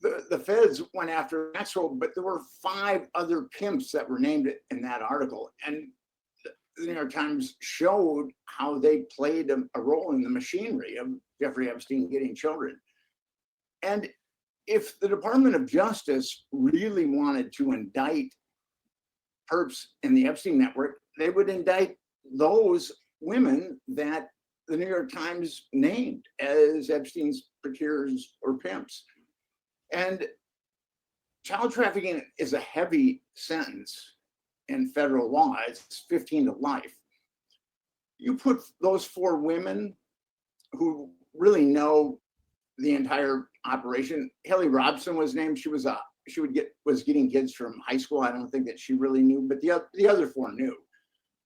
the feds went after Maxwell, but there were 5 other pimps that were named in that article. And the New York Times showed how they played a role in the machinery of Jeffrey Epstein getting children. And if the Department of Justice really wanted to indict perps in the Epstein network, they would indict those women that the New York Times named as Epstein's procurers or pimps. And child trafficking is a heavy sentence in federal law. It's 15 to life. You put those 4 women who really know the entire operation. Haley Robson was named. She was getting kids from high school. I don't think that she really knew, but the other 4 knew.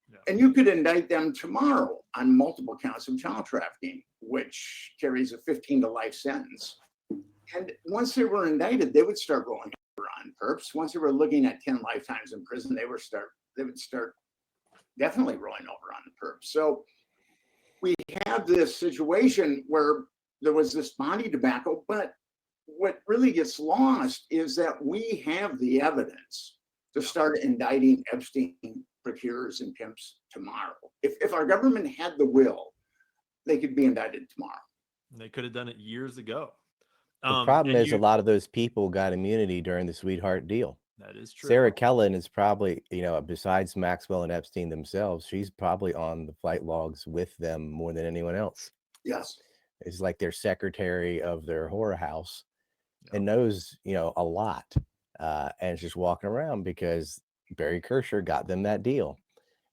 Yeah. And you could indict them tomorrow on multiple counts of child trafficking, which carries a 15 to life sentence. And once they were indicted, they would start rolling over on perps. Once they were looking at 10 lifetimes in prison, they would start definitely rolling over on the perps. So we have this situation where there was this Bonnie debacle, but what really gets lost is that we have the evidence to start indicting Epstein procurers and pimps tomorrow. If our government had the will, they could be indicted tomorrow. They could have done it years ago. The problem is a lot of those people got immunity during the sweetheart deal. That is true. Sarah Kellen is probably, besides Maxwell and Epstein themselves, she's probably on the flight logs with them more than anyone else. Yes. It's like their secretary of their horror house and knows, a lot. And is just walking around because Barry Kersher got them that deal.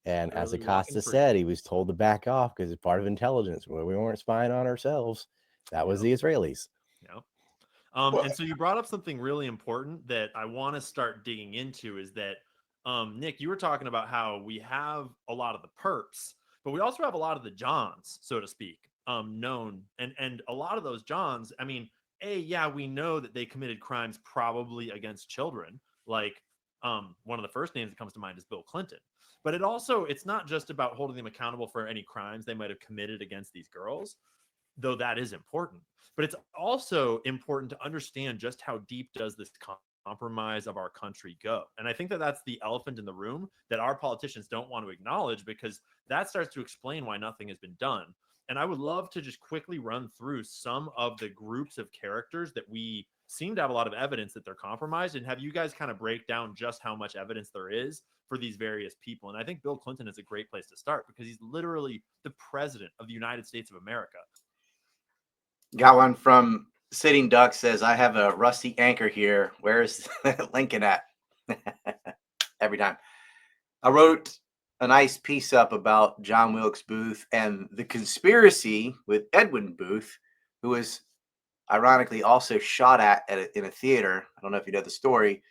And as Acosta said, he was told to back off because it's part of intelligence where we weren't spying on ourselves. That was the Israelis. Yeah. And so you brought up something really important that I want to start digging into is that, Nick, you were talking about how we have a lot of the perps, but we also have a lot of the Johns, so to speak, known. And a lot of those Johns, I mean, we know that they committed crimes probably against children. Like one of the first names that comes to mind is Bill Clinton. But it's not just about holding them accountable for any crimes they might have committed against these girls, though that is important. But it's also important to understand just how deep does this compromise of our country go. And I think that that's the elephant in the room that our politicians don't want to acknowledge, because that starts to explain why nothing has been done. And I would love to just quickly run through some of the groups of characters that we seem to have a lot of evidence that they're compromised, and have you guys kind of break down just how much evidence there is for these various people. And I think Bill Clinton is a great place to start because he's literally the president of the United States of America. Got one from Sitting Duck, says, I have a rusty anchor here. Where's Lincoln at? Every time. I wrote a nice piece up about John Wilkes Booth and the conspiracy with Edwin Booth, who was ironically also shot at in a theater. I don't know if you know the story.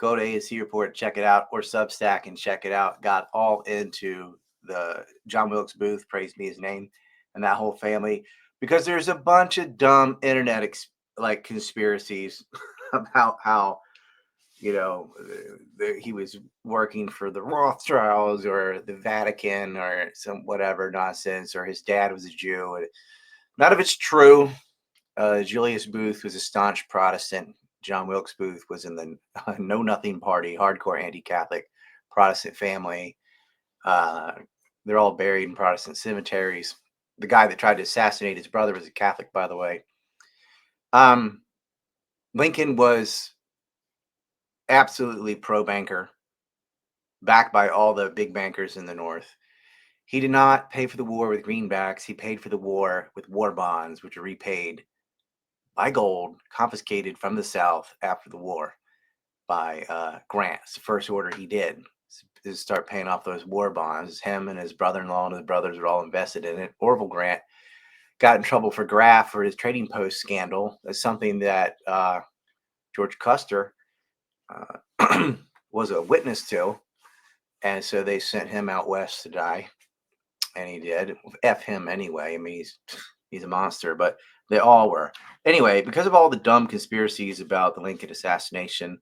Go to ASC Report, check it out, or Substack and check it out. Got all into the John Wilkes Booth, praise be his name, and that whole family, because there's a bunch of dumb internet like conspiracies about how, you know, he was working for the Rothschilds or the Vatican or some whatever nonsense, or his dad was a Jew. And none of it's true. Julius Booth was a staunch Protestant. John Wilkes Booth was in the Know Nothing Party, hardcore anti-Catholic Protestant family. They're all buried in Protestant cemeteries. The guy that tried to assassinate his brother was a Catholic, by the way. Lincoln was absolutely pro-banker, backed by all the big bankers in the North. He did not pay for the war with greenbacks. He paid for the war with war bonds, which are repaid by gold, confiscated from the South after the war by Grant. It's the first order he did, is start paying off those war bonds. Him and his brother-in-law and his brothers were all invested in it. Orville Grant got in trouble for graft for his Trading Post scandal. That's something that George Custer was a witness to, and so they sent him out west to die, and he did. F him anyway. I mean, he's a monster, but they all were. Anyway, because of all the dumb conspiracies about the Lincoln assassination,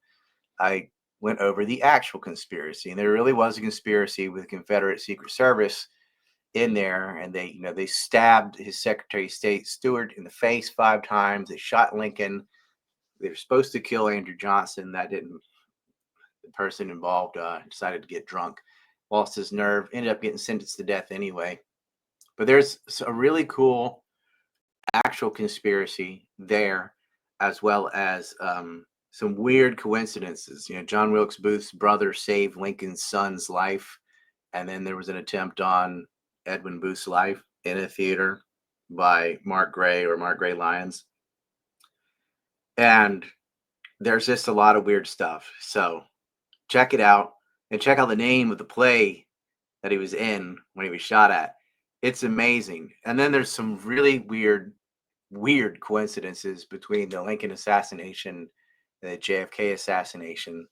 I went over the actual conspiracy, and there really was a conspiracy with the Confederate Secret Service in there, and they stabbed his Secretary of State Stewart in the face 5 times. They shot Lincoln. They were supposed to kill Andrew Johnson. That didn't. The person involved decided to get drunk, lost his nerve, ended up getting sentenced to death anyway. But there's a really cool actual conspiracy there, as well as some weird coincidences. You know, John Wilkes Booth's brother saved Lincoln's son's life, and then there was an attempt on Edwin Booth's life in a theater by Mark Gray Lyons. And there's just a lot of weird stuff. So check it out, and check out the name of the play that he was in when he was shot at. It's amazing. And then there's some really weird coincidences between the Lincoln assassination and the JFK assassination.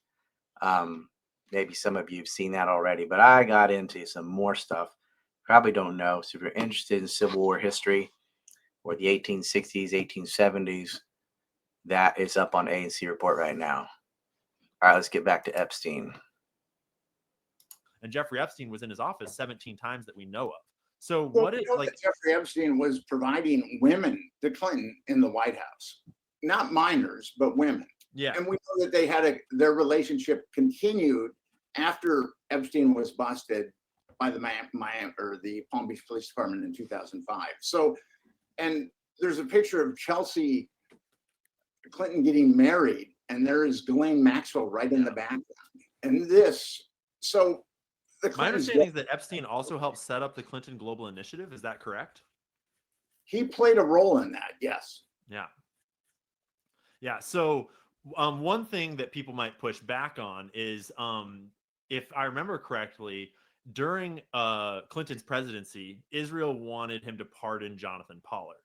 Maybe some of you have seen that already, but I got into some more stuff. Probably don't know. So if you're interested in Civil War history or the 1860s, 1870s, that is up on A&C Report right now. All right, let's get back to Epstein. And Jeffrey Epstein was in his office 17 times that we know of. So what is like Jeffrey Epstein was providing women to Clinton in the White House, not minors, but women. Yeah. And we know that they had their relationship continued after Epstein was busted by the the Palm Beach Police Department in 2005. So, and there's a picture of Chelsea Clinton getting married, and there is Ghislaine Maxwell right in the background. And so my understanding is that Epstein also helped set up the Clinton Global Initiative. Is that correct? He played a role in that, yes. Yeah. So one thing that people might push back on is, if I remember correctly, during Clinton's presidency, Israel wanted him to pardon Jonathan Pollard.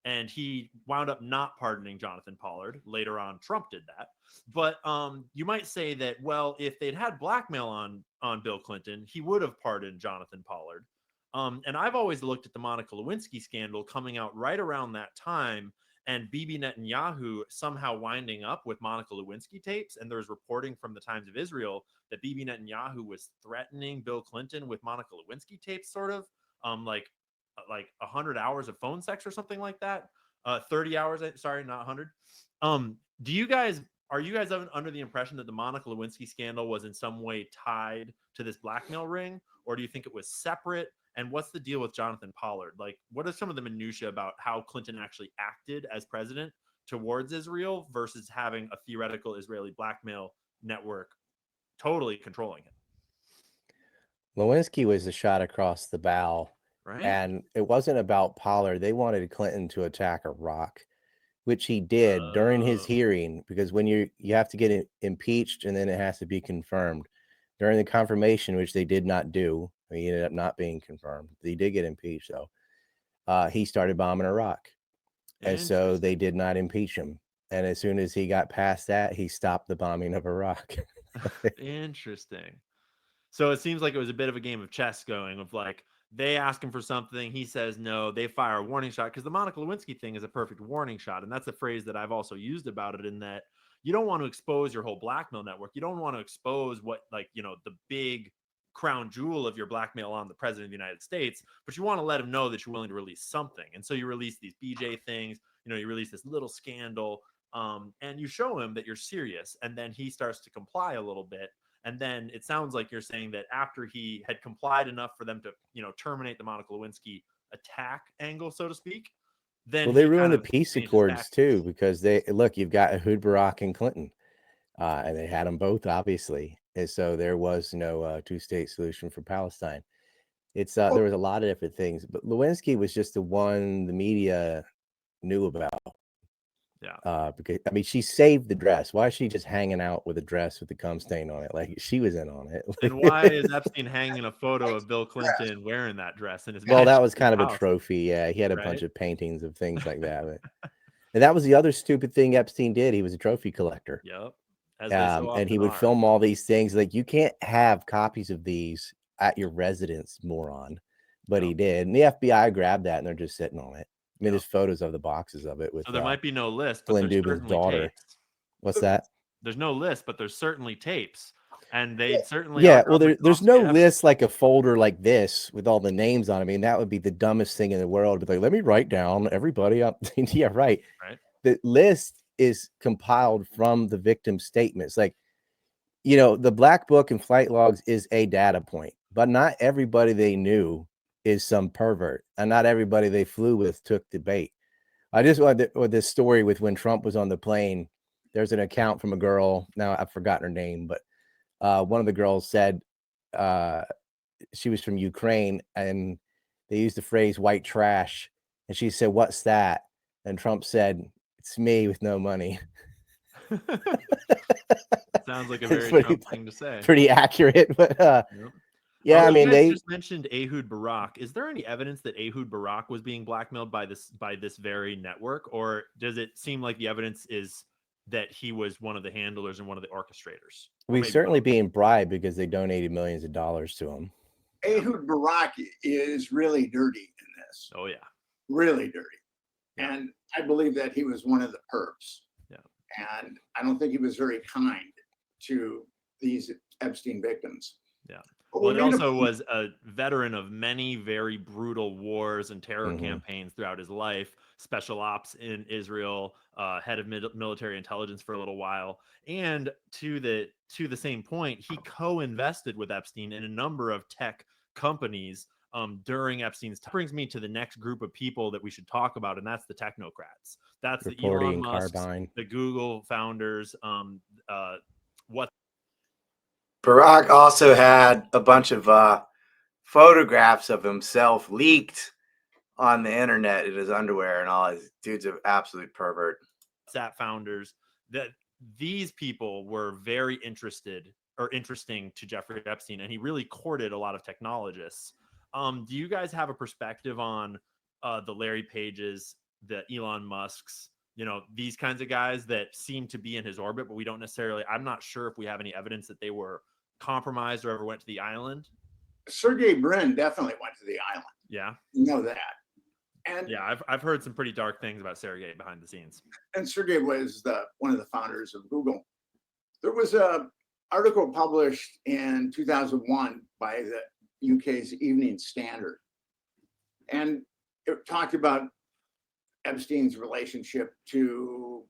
And he wound up not pardoning Jonathan Pollard. Later on, Trump did that. But you might say that, well, if they'd had blackmail on Bill Clinton, he would have pardoned Jonathan Pollard. And I've always looked at the Monica Lewinsky scandal coming out right around that time, and Bibi Netanyahu somehow winding up with Monica Lewinsky tapes. And there's reporting from the Times of Israel that Bibi Netanyahu was threatening Bill Clinton with Monica Lewinsky tapes, sort of like 100 hours of phone sex or something like that. 30 hours, sorry, not 100. Are you guys under the impression that the Monica Lewinsky scandal was in some way tied to this blackmail ring, or do you think it was separate? And what's the deal with Jonathan Pollard? Like, what are some of the minutia about how Clinton actually acted as president towards Israel versus having a theoretical Israeli blackmail network totally controlling it? Lewinsky was a shot across the bow. Right. And it wasn't about Pollard. They wanted Clinton to attack Iraq, which he did during his hearing, because when you have to get impeached and then it has to be confirmed. During the confirmation, which they did not do, he ended up not being confirmed. He did get impeached, though. He started bombing Iraq. And so they did not impeach him. And as soon as he got past that, he stopped the bombing of Iraq. Interesting. So it seems like it was a bit of a game of chess going of like, they ask him for something, he says no, they fire a warning shot, because the Monica Lewinsky thing is a perfect warning shot. And that's a phrase that I've also used about it, in that you don't want to expose your whole blackmail network. You don't want to expose what, like, you know, the big crown jewel of your blackmail on the president of the United States, but you want to let him know that you're willing to release something. And so you release these BJ things, you know, you release this little scandal, and you show him that you're serious. And then he starts to comply a little bit. And then it sounds like you're saying that after he had complied enough for them to, you know, terminate the Monica Lewinsky attack angle, so to speak, then Well, they he ruined kind the of peace changed his accords too, tactics. because you've got Ehud Barak and Clinton, and they had them both, obviously. And so there was no two-state solution for Palestine. It's there was a lot of different things, but Lewinsky was just the one the media knew about. Yeah. Because I mean, she saved the dress. Why is she just hanging out with a dress with the cum stain on it? Like she was in on it. And why is Epstein hanging a photo of Bill Clinton wearing that dress in his Well, that mansion was in his kind of a house, trophy. Yeah, he had a right? bunch of paintings of things like that. And that was the other stupid thing Epstein did. He was a trophy collector. Yep. As they so And he often would are. film all these things. Like, you can't have copies of these at your residence, moron. But Yep. he did. And the FBI grabbed that and they're just sitting on it. I mean, Yep. there's photos of the boxes of it with So there might be no list, but Flynn there's Dubin's certainly daughter. tapes. What's that? There's no list, but there's certainly tapes. And they certainly Yeah, are well, probably there's no confiscated. list like a folder like this with all the names on it. I mean, that would be the dumbest thing in the world. But like, let me write down everybody up. Yeah, right. Right. The list is compiled from the victim statements. Like, you know, the black book and flight logs is a data point, but not everybody they knew is some pervert, and not everybody they flew with took the bait. I just wanted with this story with when Trump was on the plane. There's an account from a girl. Now I've forgotten her name, but one of the girls said she was from Ukraine, and they used the phrase white trash. And she said, "What's that?" And Trump said, "It's me with no money." Sounds like a It's very Trump thing to say. Pretty accurate, but Yep. yeah, I mean, you guys they just mentioned Ehud Barak. Is there any evidence that Ehud Barak was being blackmailed by this very network, or does it seem like the evidence is that he was one of the handlers and one of the orchestrators? Or we maybe certainly both? being bribed because they donated millions of dollars to him. Ehud Barak is really dirty in this. Oh yeah, Really dirty. Yeah. And I believe that he was one of the perps. Yeah. And I don't think he was very kind to these Epstein victims. Yeah. But Well, we he made also was a veteran of many very brutal wars and terror Mhm. campaigns throughout his life. Special ops in Israel, head of military intelligence for a little while, and to the same point, he co-invested with Epstein in a number of tech companies during Epstein's time. Brings me to the next group of people that we should talk about, and that's the technocrats. That's the Reporting Elon Musks, Carbine. the Google founders. What Barack also had a bunch of photographs of himself leaked on the internet in his underwear and all. His dude's an absolute pervert. WhatsApp founders, that these people were very interesting to Jeffrey Epstein, and he really courted a lot of technologists. Do you guys have a perspective on the Larry Pages, the Elon Musks, you know, these kinds of guys that seem to be in his orbit, but we don't necessarily, I'm not sure if we have any evidence that they were compromised or ever went to the island? Sergey Brin definitely went to the island. Yeah. You know that. And yeah, I've heard some pretty dark things about Sergey behind the scenes. And Sergey was one of the founders of Google. There was a article published in 2001 by the UK's Evening Standard, and it talked about Epstein's relationship to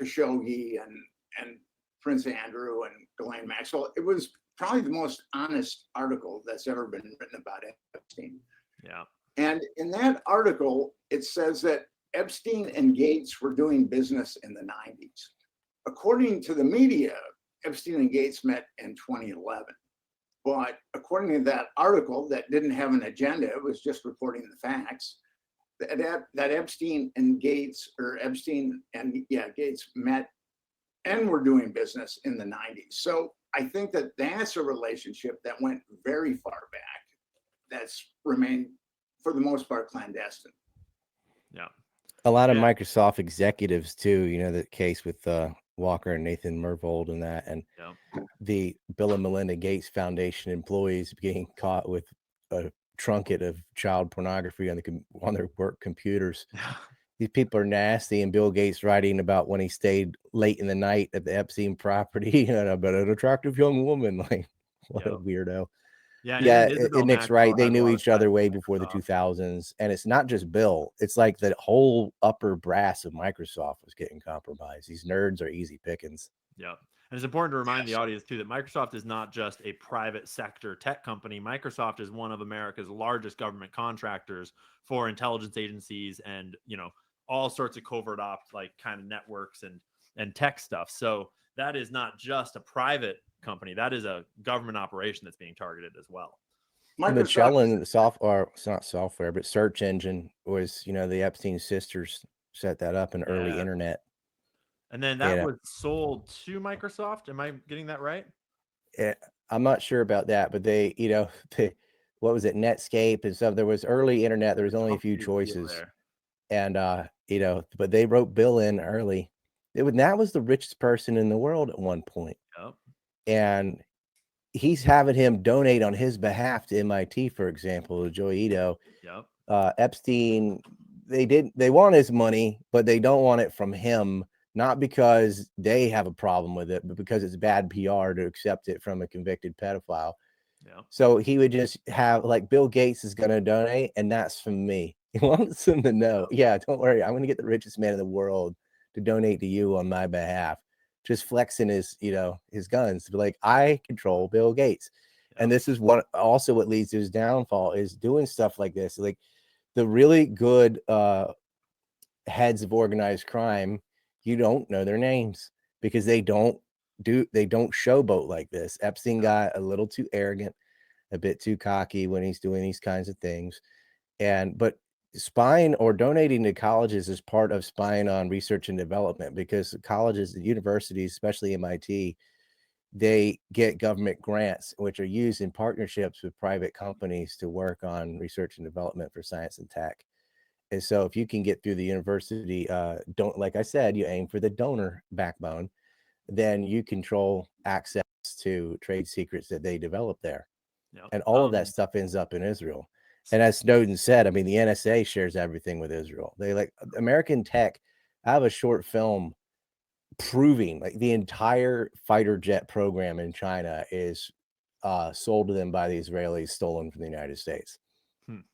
Khashoggi and Prince Andrew and Ghislaine Maxwell. It was probably the most honest article that's ever been written about Epstein. Yeah. And in that article, it says that Epstein and Gates were doing business in the 90s. According to the media, Epstein and Gates met in 2011. But according to that article that didn't have an agenda, it was just reporting the facts, that Epstein and Gates, or Epstein and Gates met and were doing business in the 90s. So I think that that's a relationship that went very far back, that's remained for the most part Yeah. A lot of Microsoft executives too, you know, the case with Walker and Nathan Myhrvold and that, and Yep. the Bill and Melinda Gates Foundation employees getting caught with a trunket of child pornography on their work computers. These people are nasty, and Bill Gates writing about when he stayed late in the night at the Epstein property and about an attractive young woman. Like, what a weirdo. Yeah, Yeah, even Isabel Nick's Maxwell right. They has a knew lot of each other ties way with before the Microsoft. 2000s. And it's not just Bill. It's like the whole upper brass of Microsoft was getting compromised. These nerds are easy pickings. Yeah. And it's important to remind the audience, too, that Microsoft is not just a private sector tech company. Microsoft is one of America's largest government contractors for intelligence agencies and, you know, all sorts of covert ops, like kind of networks and tech stuff. So that is not just a private company. That is a government operation that's being targeted as well. Magellan, the software, it's not software, but search engine was, you know, the Epstein sisters set that up in early internet. And then that was sold to Microsoft. Am I getting that right? I'm not sure about that, but they, you know, what was it, Netscape and stuff. There was early internet. There was only a few choices. And, you know, but they wrote Bill in early. That was the richest person in the world at one point. Yep. And he's having him donate on his behalf to MIT, for example, to Joe Ito. Yep. Epstein, they want his money, but they don't want it from him, not because they have a problem with it, but because it's bad PR to accept it from a convicted pedophile. Yeah. So he would just have, like, Bill Gates is going to donate, and that's from me. He wants them to know, yeah, don't worry, I'm going to get the richest man in the world to donate to you on my behalf. Just flexing his, you know, his guns to be like, I control Bill Gates. And this is what leads to his downfall, is doing stuff like this. Like the really good heads of organized crime, you don't know their names because they don't showboat like this. Epstein got a little too arrogant, a bit too cocky when he's doing these kinds of things. But spying or donating to colleges is part of spying on research and development, because colleges and universities, especially MIT, they get government grants, which are used in partnerships with private companies to work on research and development for science and tech. And so if you can get through the university, like I said, you aim for the donor backbone, then you control access to trade secrets that they develop there. Yep. And all of that stuff ends up in Israel. And as Snowden said, I mean, the NSA shares everything with Israel. They like American tech. I have a short film proving like the entire fighter jet program in China is sold to them by the Israelis, stolen from the United States.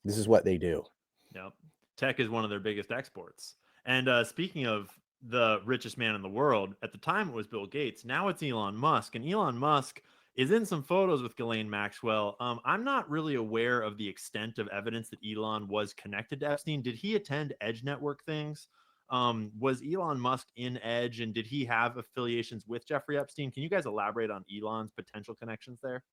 This is what they do. Yep. Tech is one of their biggest exports. And speaking of the richest man in the world, at the time it was Bill Gates. Now it's Elon Musk. And Elon Musk is in some photos with Ghislaine Maxwell. I'm not really aware of the extent of evidence that Elon was connected to Epstein. Did he attend Edge Network things? Was Elon Musk in Edge, and did he have affiliations with Jeffrey Epstein? Can you guys elaborate on Elon's potential connections there?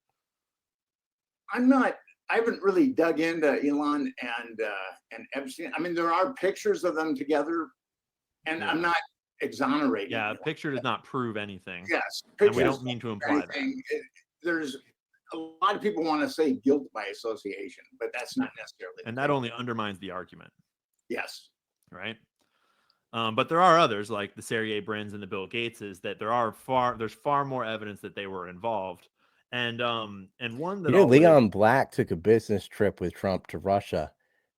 I haven't really dug into Elon and Epstein. I mean, there are pictures of them together, and I'm not exonerating. Yeah, a picture does not prove anything. Yes, and we don't mean to imply that. There's a lot of people want to say guilt by association, but that's not necessarily. And that only undermines the argument. Yes. Right. But there are others like the Sergey Brins and the Bill Gateses that there's far more evidence that they were involved. And one that Leon Black took a business trip with Trump to Russia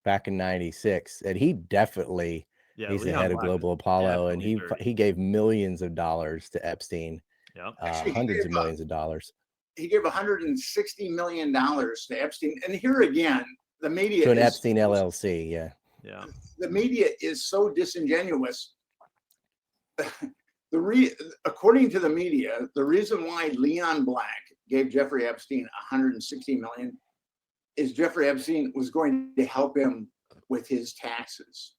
back in '96, and he definitely he's the head of Global Apollo, and he gave millions of dollars to Epstein. Hundreds of millions of dollars. He gave $160 million to Epstein, and here again, the media to an Epstein LLC. Yeah. The media is so disingenuous. According to the media, the reason why Leon Black gave Jeffrey Epstein $160 million is Jeffrey Epstein was going to help him with his taxes.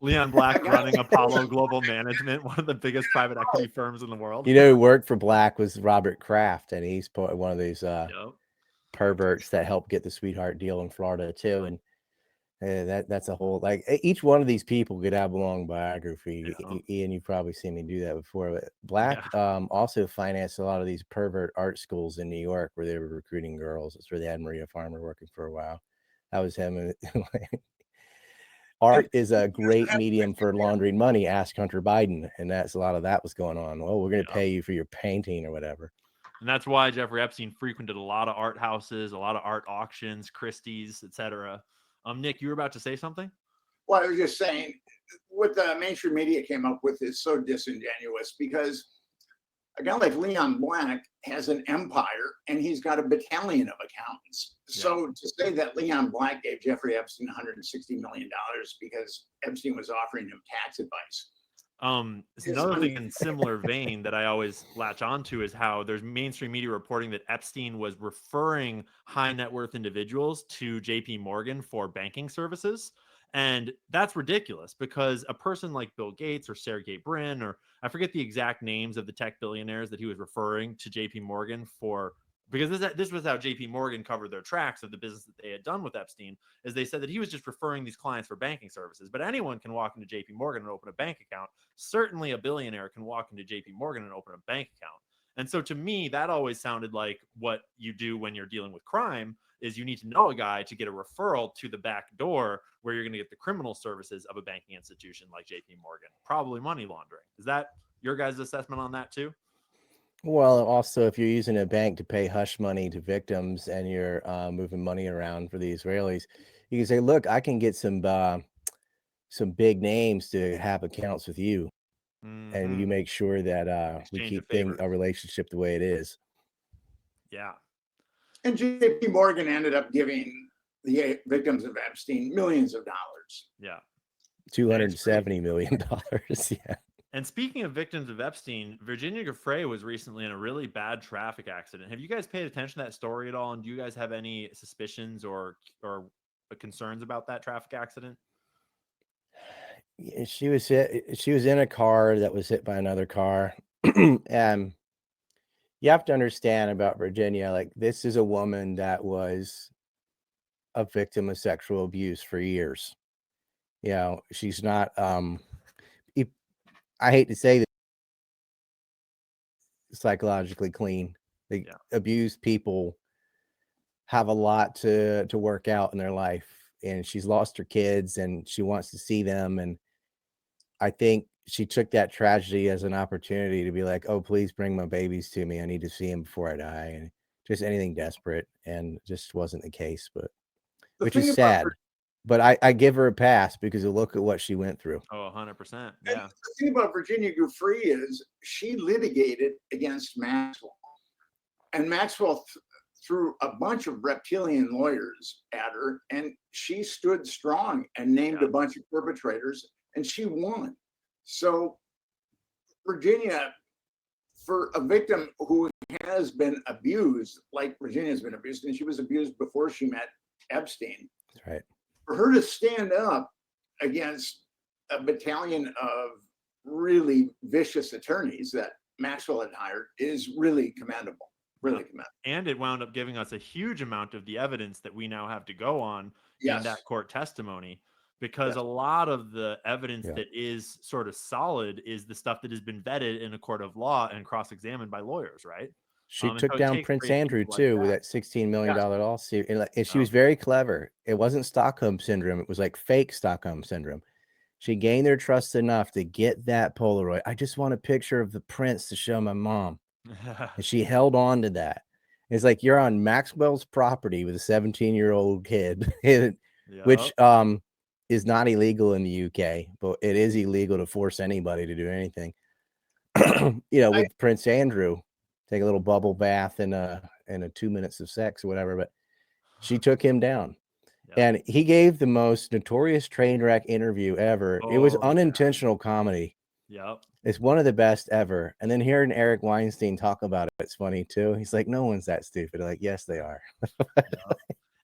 Leon Black running Apollo Global Management, one of the biggest private equity firms in the world. You know who worked for Black was Robert Kraft, and he's one of these perverts that helped get the sweetheart deal in Florida too. And that's a whole, like, each one of these people could have a long biography. Ian, you've probably seen me do that before. But Black also financed a lot of these pervert art schools in New York where they were recruiting girls. That's where they had Maria Farmer working for a while. That was him. art is a great medium for laundering money. Ask Hunter Biden. And that's a lot of that was going on. Well, we're going to pay you for your painting or whatever. And that's why Jeffrey Epstein frequented a lot of art houses, a lot of art auctions, Christie's, etc. Nick, you were about to say something? Well, I was just saying, what the mainstream media came up with is so disingenuous, because a guy like Leon Black has an empire and he's got a battalion of accountants. Yeah. So to say that Leon Black gave Jeffrey Epstein $160 million because Epstein was offering him tax advice. Another thing in similar vein that I always latch onto is how there's mainstream media reporting that Epstein was referring high net worth individuals to JP Morgan for banking services. And that's ridiculous, because a person like Bill Gates or Sergey Brin, or I forget the exact names of the tech billionaires that he was referring to JP Morgan for, because this was how JP Morgan covered their tracks of the business that they had done with Epstein, is they said that he was just referring these clients for banking services. But anyone can walk into JP Morgan and open a bank account. Certainly a billionaire can walk into JP Morgan and open a bank account. And so to me, that always sounded like what you do when you're dealing with crime is you need to know a guy to get a referral to the back door where you're going to get the criminal services of a banking institution like JP Morgan, probably money laundering. Is that your guys' assessment on that too? Well, also, if you're using a bank to pay hush money to victims and you're moving money around for the Israelis, you can say, look, I can get some big names to have accounts with you. Mm-hmm. And you make sure that we keep a relationship the way it is. Yeah. And JP Morgan ended up giving the victims of Epstein millions of dollars. Yeah. $270 million. Yeah. And speaking of victims of Epstein, Virginia Giuffre was recently in a really bad traffic accident. Have you guys paid attention to that story at all? And do you guys have any suspicions or concerns about that traffic accident? She was in a car that was hit by another car. And you have to understand about Virginia, like, this is a woman that was a victim of sexual abuse for years. You know, she's not, I hate to say that, psychologically clean. The abused people have a lot to work out in their life, and she's lost her kids and she wants to see them. And I think she took that tragedy as an opportunity to be like, oh, please bring my babies to me. I need to see them before I die. And just anything desperate, and just wasn't the case, but which is sad. But I give her a pass because look at what she went through. Oh, 100%. Yeah. And the thing about Virginia Giuffre is she litigated against Maxwell. And Maxwell threw a bunch of reptilian lawyers at her, and she stood strong and named a bunch of perpetrators, and she won. So Virginia, for a victim who has been abused, like Virginia's been abused, and she was abused before she met Epstein. That's right. For her to stand up against a battalion of really vicious attorneys that Maxwell had hired is really commendable. Really commendable. And it wound up giving us a huge amount of the evidence that we now have to go on in that court testimony, because a lot of the evidence that is sort of solid is the stuff that has been vetted in a court of law and cross-examined by lawyers, right? She took down Prince Andrew too with that $16 million lawsuit. And she was very clever. It wasn't Stockholm syndrome. It was like fake Stockholm syndrome. She gained their trust enough to get that Polaroid. I just want a picture of the prince to show my mom. And she held on to that. It's like, you're on Maxwell's property with a 17-year-old kid, which is not illegal in the UK, but it is illegal to force anybody to do anything. With Prince Andrew, take a little bubble bath and a 2 minutes of sex or whatever, but she took him down. And he gave the most notorious train wreck interview ever. It was unintentional comedy. Yep. It's one of the best ever. And then hearing Eric Weinstein talk about it, it's funny too. He's like, no one's that stupid. Like, yes, they are.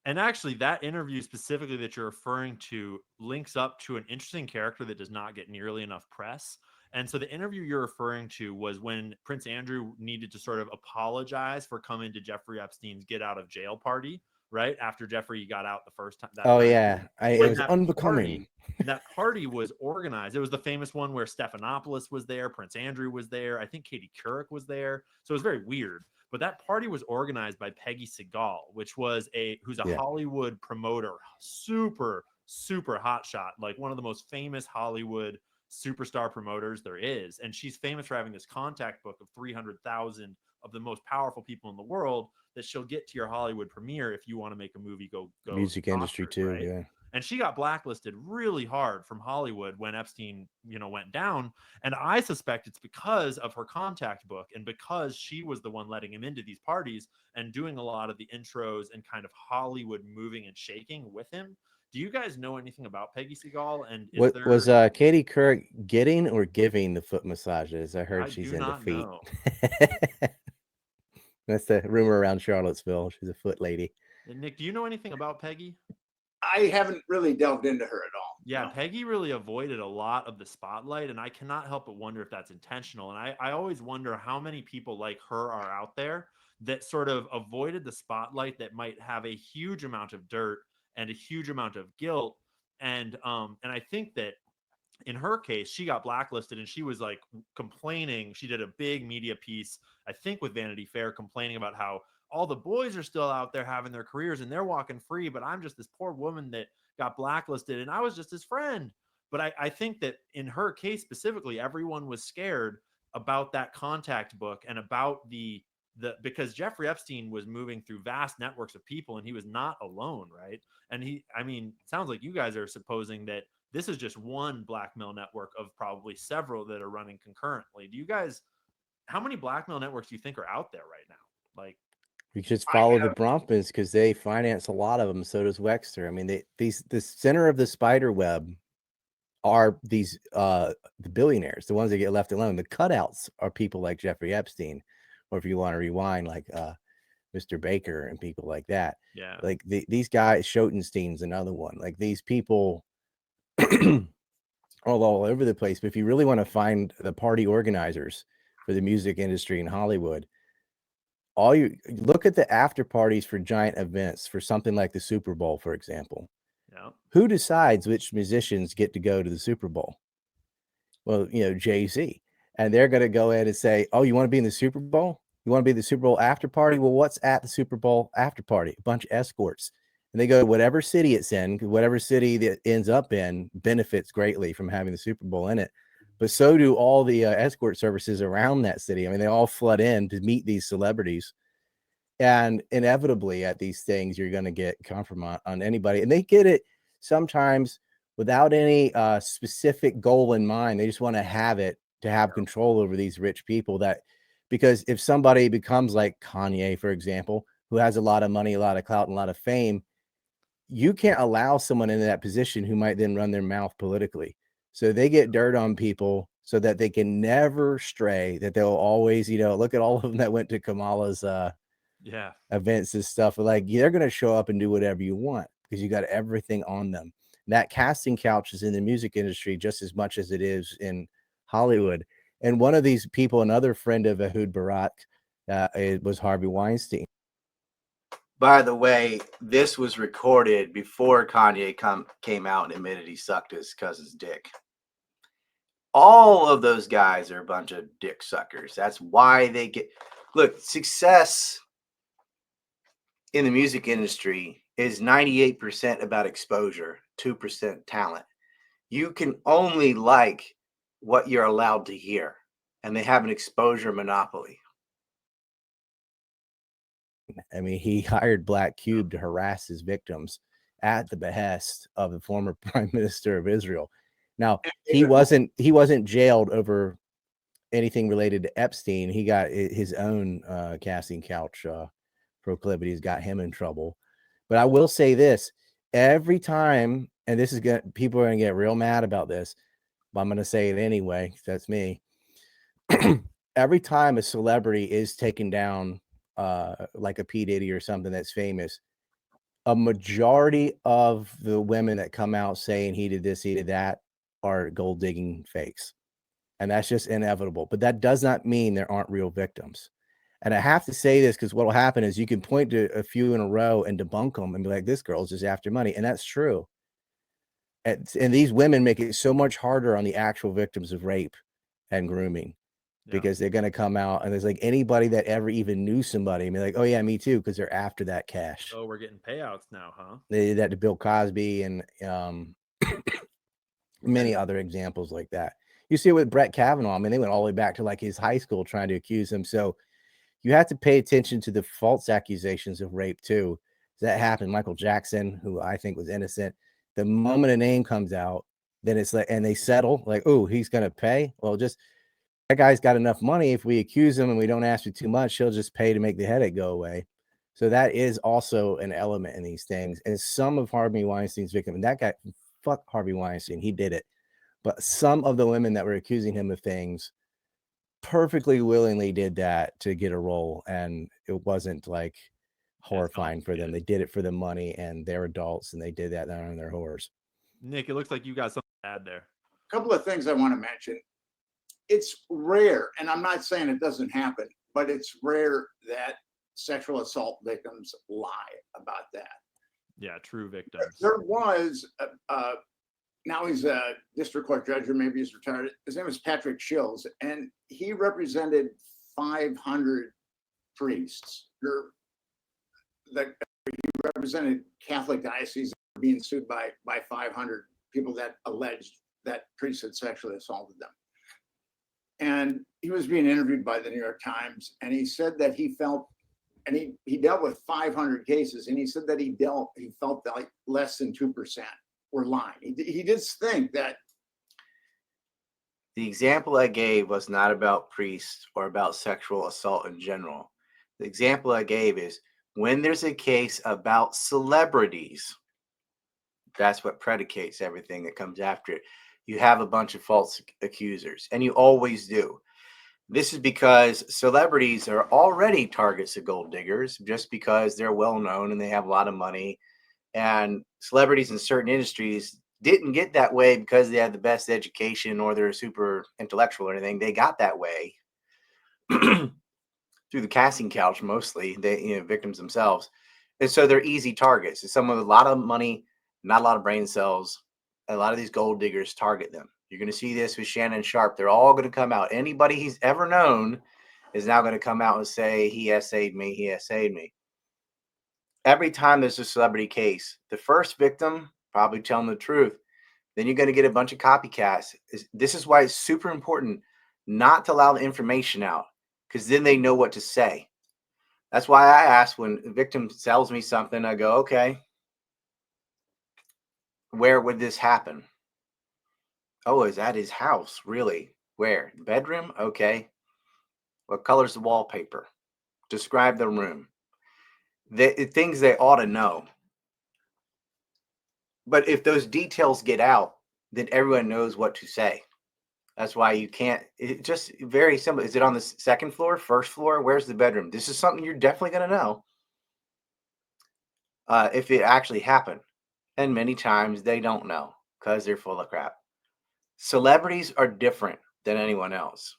And actually, that interview specifically that you're referring to links up to an interesting character that does not get nearly enough press. And so the interview you're referring to was when Prince Andrew needed to sort of apologize for coming to Jeffrey Epstein's get out of jail party, right? After Jeffrey got out the first time. It was unbecoming. That party was organized. It was the famous one where Stephanopoulos was there. Prince Andrew was there. I think Katie Couric was there. So it was very weird. But that party was organized by Peggy Seagal, who's a Hollywood promoter, super super hotshot, like one of the most famous Hollywood superstar promoters there is. And she's famous for having this contact book of 300,000 of the most powerful people in the world that she'll get to your Hollywood premiere if you want to make a movie go Music industry Oscars, too, right? yeah. And she got blacklisted really hard from Hollywood when Epstein, went down. And I suspect it's because of her contact book and because she was the one letting him into these parties and doing a lot of the intros and kind of Hollywood moving and shaking with him. Do you guys know anything about Peggy Seagal? And is What there was Katie Couric getting or giving the foot massages? I heard I she's do into not feet. know. That's the rumor around Charlottesville. She's a foot lady. And Nick, do you know anything about Peggy? I haven't really delved into her at all. Yeah, No. Peggy really avoided a lot of the spotlight, and I cannot help but wonder if that's intentional. And I always wonder how many people like her are out there that sort of avoided the spotlight that might have a huge amount of dirt and a huge amount of guilt. And I think that in her case, she got blacklisted and she was like complaining. She did a big media piece, I think with Vanity Fair, complaining about how all the boys are still out there having their careers and they're walking free, but I'm just this poor woman that got blacklisted and I was just his friend. But I think that in her case specifically, everyone was scared about that contact book and about the because Jeffrey Epstein was moving through vast networks of people and he was not alone, right? And it sounds like you guys are supposing that this is just one blackmail network of probably several that are running concurrently. Do you guys, how many blackmail networks do you think are out there right now? Like, You just follow the Bronfmans because they finance a lot of them. So does Wexner. I mean, the center of the spider web are these the billionaires, the ones that get left alone. The cutouts are people like Jeffrey Epstein, or if you want to rewind, like Mr. Baker and people like that. yeah, Like these guys, Schoenstein's another one. Like these people are all over the place. But if you really want to find the party organizers for the music industry in Hollywood, all you look at the after parties for giant events, for something like the Super Bowl, for example. yeah, Who decides which musicians get to go to the Super Bowl? Well, Jay-Z. And they're going to go in and say, oh, you want to be in the Super Bowl? You want to be the Super Bowl after party? Well, what's at the Super Bowl after party? A bunch of escorts. And they go to whatever city it's in, whatever city that ends up in benefits greatly from having the Super Bowl in it. But so do all the escort services around that city. I mean, they all flood in to meet these celebrities. And inevitably at these things, you're going to get compromise on anybody. And they get it sometimes without any specific goal in mind. They just want to have it to have control over these rich people because if somebody becomes like Kanye, for example, who has a lot of money, a lot of clout, and a lot of fame, you can't allow someone in that position who might then run their mouth politically. So they get dirt on people so that they can never stray, that they'll always, look at all of them that went to Kamala's events and stuff. Like they're going to show up and do whatever you want because you got everything on them. That casting couch is in the music industry just as much as it is in Hollywood. And one of these people, another friend of Ehud Barak, it was Harvey Weinstein. By the way, this was recorded before Kanye came out and admitted he sucked his cousin's dick. All of those guys are a bunch of dick suckers. That's why they get... Look, success in the music industry is 98% about exposure, 2% talent. You can only like what you're allowed to hear, and they have an exposure monopoly. I mean, he hired Black Cube to harass his victims at the behest of the former Prime Minister of Israel. Now, he wasn't jailed over anything related to Epstein. He got his own casting couch proclivities got him in trouble. But I will say this: every time, and this is people are gonna get real mad about this, but I'm gonna say it anyway. That's me. Every time a celebrity is taken down, like a P. Diddy or something that's famous, a majority of the women that come out saying he did this, he did that, are gold digging fakes. And that's just inevitable. But that does not mean there aren't real victims. And I have to say this because what will happen is you can point to a few in a row and debunk them and be like, this girl's just after money. And that's true. And these women make it so much harder on the actual victims of rape and grooming because they're going to come out, and there's like anybody that ever even knew somebody and be like, oh yeah, me too, because they're after that cash. Oh, we're getting payouts now, huh? They did that to Bill Cosby and many other examples like that. You see it with Brett Kavanaugh. I mean, they went all the way back to like his high school trying to accuse him. So you have to pay attention to the false accusations of rape too. That happened. Michael Jackson, who I think was innocent, the moment a name comes out, then it's like, and they settle like, oh, he's going to pay. Well, just that guy's got enough money. If we accuse him and we don't ask for too much, he'll just pay to make the headache go away. So that is also an element in these things. And some of Harvey Weinstein's victim, and that guy, fuck Harvey Weinstein, he did it. But some of the women that were accusing him of things perfectly willingly did that to get a role, and it wasn't like horrifying for them. They did it for the money, and they're adults, and they did that on their whores. Nick, it looks like you got something to add there. A couple of things I want to mention. It's rare, and I'm not saying it doesn't happen, but it's rare that sexual assault victims lie about that. Yeah, true victims. There was now he's a district court judge, or maybe he's retired. His name is Patrick Shills, and he represented 500 priests. He represented Catholic dioceses being sued by 500 people that alleged that priests had sexually assaulted them. And he was being interviewed by the New York Times, and he said that he felt, and he dealt with 500 cases, and he said that he felt that like less than 2% were lying. He did think that. The example I gave was not about priests or about sexual assault in general. The example I gave is when there's a case about celebrities, that's what predicates everything that comes after it. You have a bunch of false accusers, and you always do. This is because celebrities are already targets of gold diggers just because they're well known and they have a lot of money. And celebrities in certain industries didn't get that way because they had the best education or they're super intellectual or anything. They got that way through the casting couch, mostly. They, victims themselves. And so they're easy targets. It's someone with a lot of money, not a lot of brain cells. A lot of these gold diggers target them. You're going to see this with Shannon Sharp. They're all going to come out. Anybody he's ever known is now going to come out and say, he essayed me, he essayed me. Every time there's a celebrity case, the first victim probably telling the truth. Then you're going to get a bunch of copycats. This is why it's super important not to allow the information out, because then they know what to say. That's why I ask when a victim tells me something, I go, okay, where would this happen? Oh, is that his house? Really? Where? Bedroom? Okay. What color's the wallpaper? Describe the room. Things they ought to know. But if those details get out, then everyone knows what to say. That's why you can't. It's just very simple. Is it on the second floor, first floor? Where's the bedroom? This is something you're definitely going to know if it actually happened. And many times they don't know because they're full of crap. Celebrities are different than anyone else.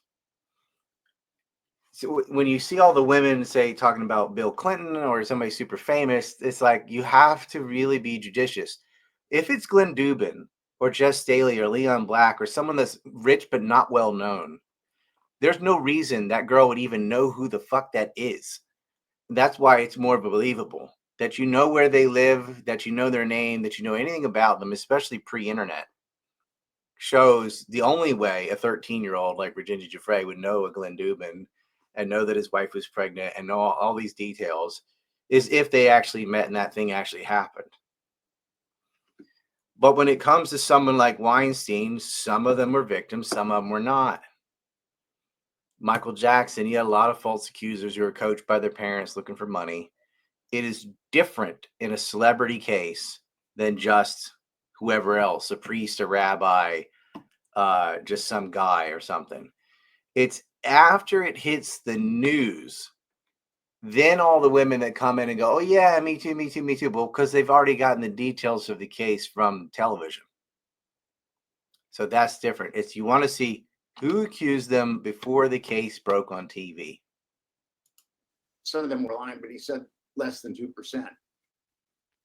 So when you see all the women, say, talking about Bill Clinton or somebody super famous, it's like you have to really be judicious. If it's Glenn Dubin or Jess Staley or Leon Black or someone that's rich but not well known, there's no reason that girl would even know who the fuck that is. That's why it's more believable that you know where they live, that you know their name, that you know anything about them, especially pre-internet. Shows the only way a 13-year-old like Virginia Giuffre would know a Glenn Dubin and know that his wife was pregnant and know all these details is if they actually met and that thing actually happened. But when it comes to someone like Weinstein, some of them were victims, some of them were not. Michael Jackson, he had a lot of false accusers who were coached by their parents looking for money. It is different in a celebrity case than just whoever else, a priest, a rabbi, just some guy or something. It's after it hits the news, then all the women that come in and go, oh yeah, me too, me too, me too. Well, because they've already gotten the details of the case from television. So that's different. It's you want to see who accused them before the case broke on TV. Some of them were lying, but he said less than 2%.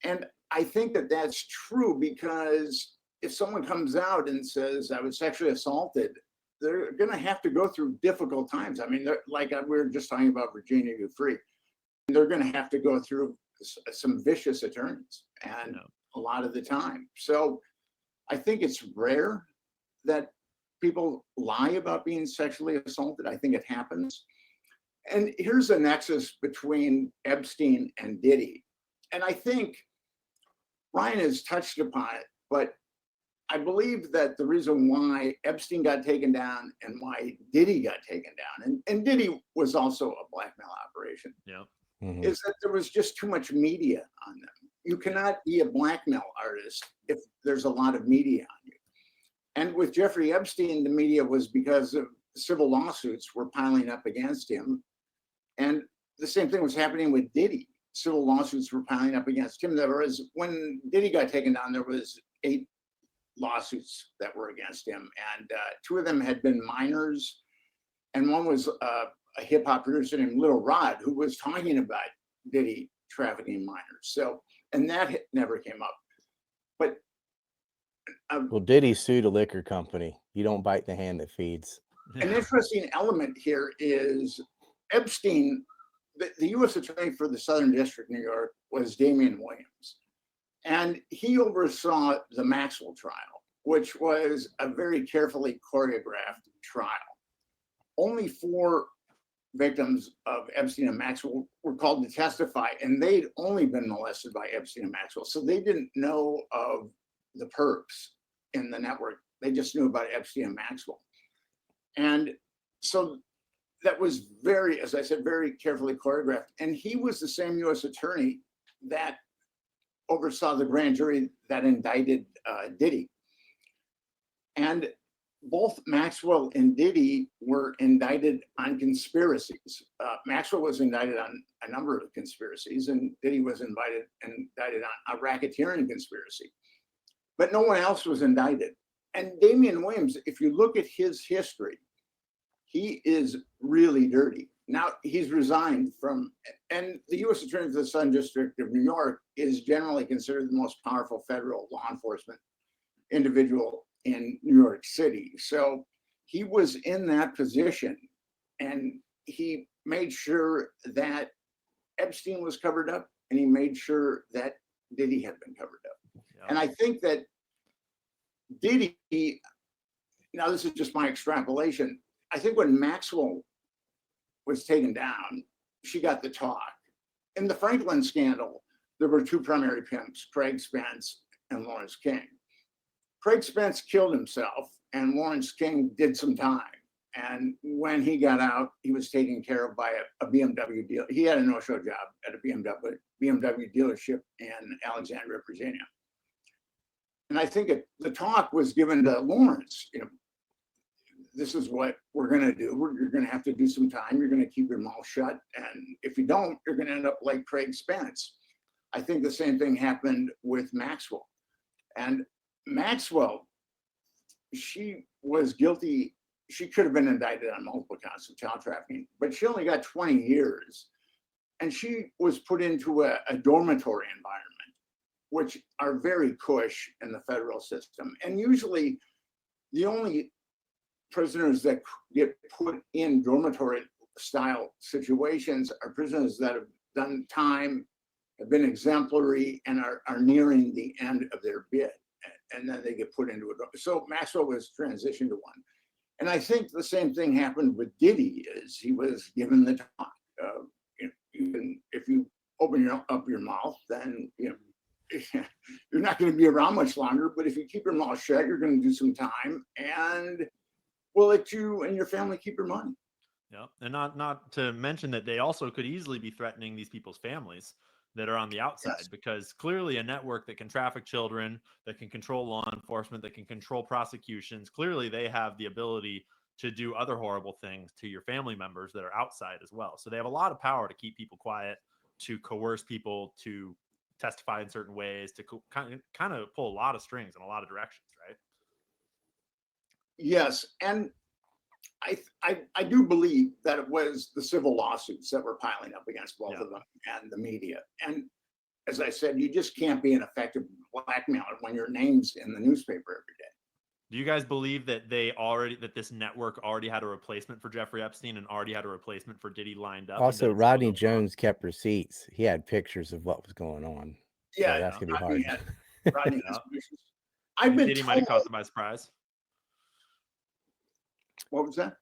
And I think that that's true because if someone comes out and says, I was sexually assaulted, they're going to have to go through difficult times. I mean, like we were just talking about Virginia Free, they're going to have to go through some vicious attorneys, and a lot of the time. So I think it's rare that people lie about being sexually assaulted. I think it happens. And here's a nexus between Epstein and Diddy. And I think Ryan has touched upon it, but I believe that the reason why Epstein got taken down and why Diddy got taken down, and Diddy was also a blackmail operation, is that there was just too much media on them. You cannot be a blackmail artist if there's a lot of media on you. And with Jeffrey Epstein, the media was because of civil lawsuits were piling up against him. And the same thing was happening with Diddy. Civil lawsuits were piling up against him. There was, when Diddy got taken down, there was 8 lawsuits that were against him. And 2 of them had been minors. And one was a hip hop producer named Little Rod, who was talking about Diddy trafficking minors. So, and that never came up. But well, Diddy sued a liquor company. You don't bite the hand that feeds. An interesting element here is Epstein, the U.S. Attorney for the Southern District, New York, was Damian Williams. And he oversaw the Maxwell trial, which was a very carefully choreographed trial. Only 4 victims of Epstein and Maxwell were called to testify, and they'd only been molested by Epstein and Maxwell. So they didn't know of the perps in the network. They just knew about Epstein and Maxwell. And so that was very, as I said, very carefully choreographed. And he was the same U.S. attorney that oversaw the grand jury that indicted Diddy. And both Maxwell and Diddy were indicted on conspiracies. Maxwell was indicted on a number of conspiracies, and Diddy was indicted on a racketeering conspiracy. But no one else was indicted. And Damian Williams, if you look at his history, he is really dirty. Now he's resigned from, and the U.S. Attorney for the Southern District of New York is generally considered the most powerful federal law enforcement individual in New York City. So he was in that position, and he made sure that Epstein was covered up, and he made sure that Diddy had been covered up. Yeah. And I think that Diddy, now this is just my extrapolation, I think when Maxwell was taken down, she got the talk. In the Franklin scandal, there were 2 primary pimps, Craig Spence and Lawrence King. Craig Spence killed himself, and Lawrence King did some time. And when he got out, he was taken care of by a BMW dealer. He had a no-show job at a BMW dealership in Alexandria, Virginia. And I think the talk was given to Lawrence, this is what we're going to do. You're going to have to do some time. You're going to keep your mouth shut. And if you don't, you're going to end up like Craig Spence. I think the same thing happened with Maxwell. And Maxwell, she was guilty. She could have been indicted on multiple counts of child trafficking, but she only got 20 years. And she was put into a dormitory environment, which are very cush in the federal system. And usually the only prisoners that get put in dormitory style situations are prisoners that have done time, have been exemplary, and are nearing the end of their bid. And then they get put into a dormitory. So Maxwell was transitioned to one. And I think the same thing happened with Diddy, is he was given the talk. If you open up your mouth, then you're not going to be around much longer. But if you keep your mouth shut, you're going to do some time, and we'll let you and your family keep your money. Yeah, and not to mention that they also could easily be threatening these people's families that are on the outside, yes. Because clearly a network that can traffic children, that can control law enforcement, that can control prosecutions, clearly they have the ability to do other horrible things to your family members that are outside as well. So they have a lot of power to keep people quiet, to coerce people to testify in certain ways, to kind of pull a lot of strings in a lot of directions, right? Yes, and I do believe that it was the civil lawsuits that were piling up against both of them and the media. And as I said, you just can't be an effective blackmailer when your name's in the newspaper every day. Do you guys believe that this network already had a replacement for Jeffrey Epstein and already had a replacement for Diddy lined up? Also, and that it's still Rodney going on? Jones kept receipts. He had pictures of what was going on. So Yeah, that's gonna be Rodney hard. Rodney has Yeah. permissions. I've been Diddy might have told. caught them by surprise. What was that?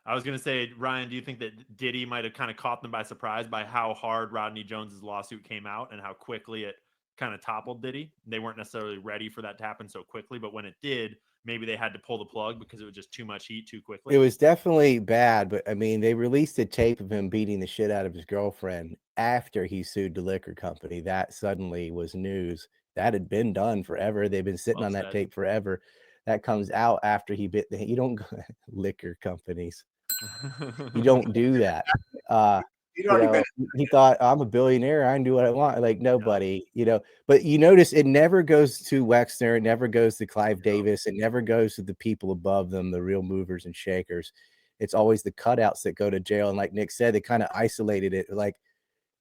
I was going to say, Ryan, do you think that Diddy might have kind of caught them by surprise by how hard Rodney Jones's lawsuit came out and how quickly it kind of toppled Diddy? They weren't necessarily ready for that to happen so quickly, but when it did, maybe they had to pull the plug because it was just too much heat too quickly. It was definitely bad, but I mean, they released a tape of him beating the shit out of his girlfriend after he sued the liquor company. That suddenly was news. That had been done forever. They've been sitting Well on that said. tape forever. That comes out after he bit the. You don't liquor companies. You don't do that. He'd You already know, been. he thought, I'm a billionaire. I can do what I want. Like nobody, you know. But you notice it never goes to Wexner. It never goes to Clive Davis. It never goes to the people above them, the real movers and shakers. It's always the cutouts that go to jail. And like Nick said, they kind of isolated it. Like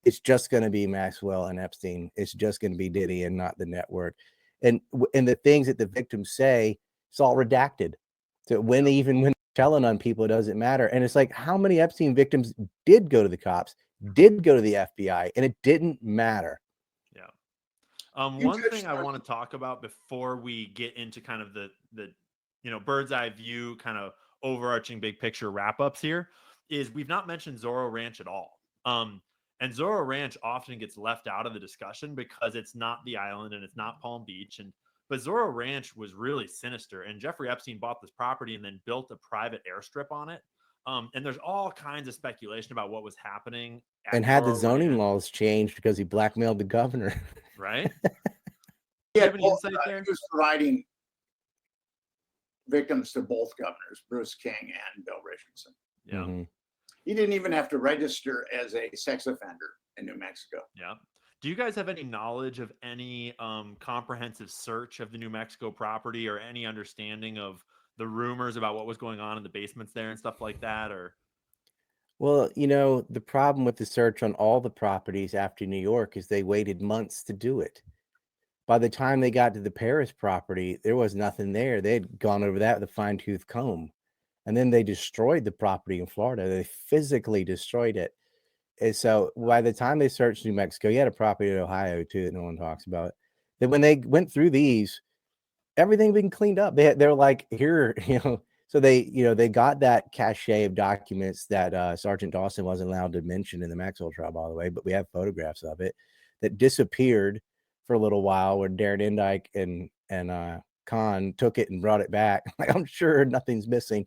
it's just going to be Maxwell and Epstein. It's just going to be Diddy and not the network. And the things that the victims say, it's all redacted. So when they're telling on people, it doesn't matter. And it's like, how many Epstein victims did go to the cops, did go to the FBI, and it didn't matter. Yeah. One thing I want to talk about before we get into kind of the bird's eye view, kind of overarching big picture wrap ups here, is we've not mentioned Zoro Ranch at all. And Zoro Ranch often gets left out of the discussion because it's not the island and it's not Palm Beach. But Zoro Ranch was really sinister. And Jeffrey Epstein bought this property and then built a private airstrip on it. And there's all kinds of speculation about what was happening. And had the Zoro zoning Ranch, laws changed because he blackmailed the governor. right? Do you have any insight there? He was providing victims to both governors, Bruce King and Bill Richardson. Yeah. Mm-hmm. He didn't even have to register as a sex offender in New Mexico. Yeah. Do you guys have any knowledge of any comprehensive search of the New Mexico property or any understanding of the rumors about what was going on in the basements there and stuff like that? Or Well, you know, the problem with the search on all the properties after New York is they waited months to do it. By the time they got to the Paris property, there was nothing there. They had gone over that with a fine-tooth comb. And then they destroyed the property in Florida. They physically destroyed it. And so by the time they searched New Mexico, you had a property in Ohio too that no one talks about. Then when they went through these, everything been cleaned up. They're like, here, you know. So they got that cache of documents that Sergeant Dawson wasn't allowed to mention in the Maxwell trial, by the way, but we have photographs of it that disappeared for a little while, where Darren Indike and Khan took it and brought it back. Like, I'm sure nothing's missing.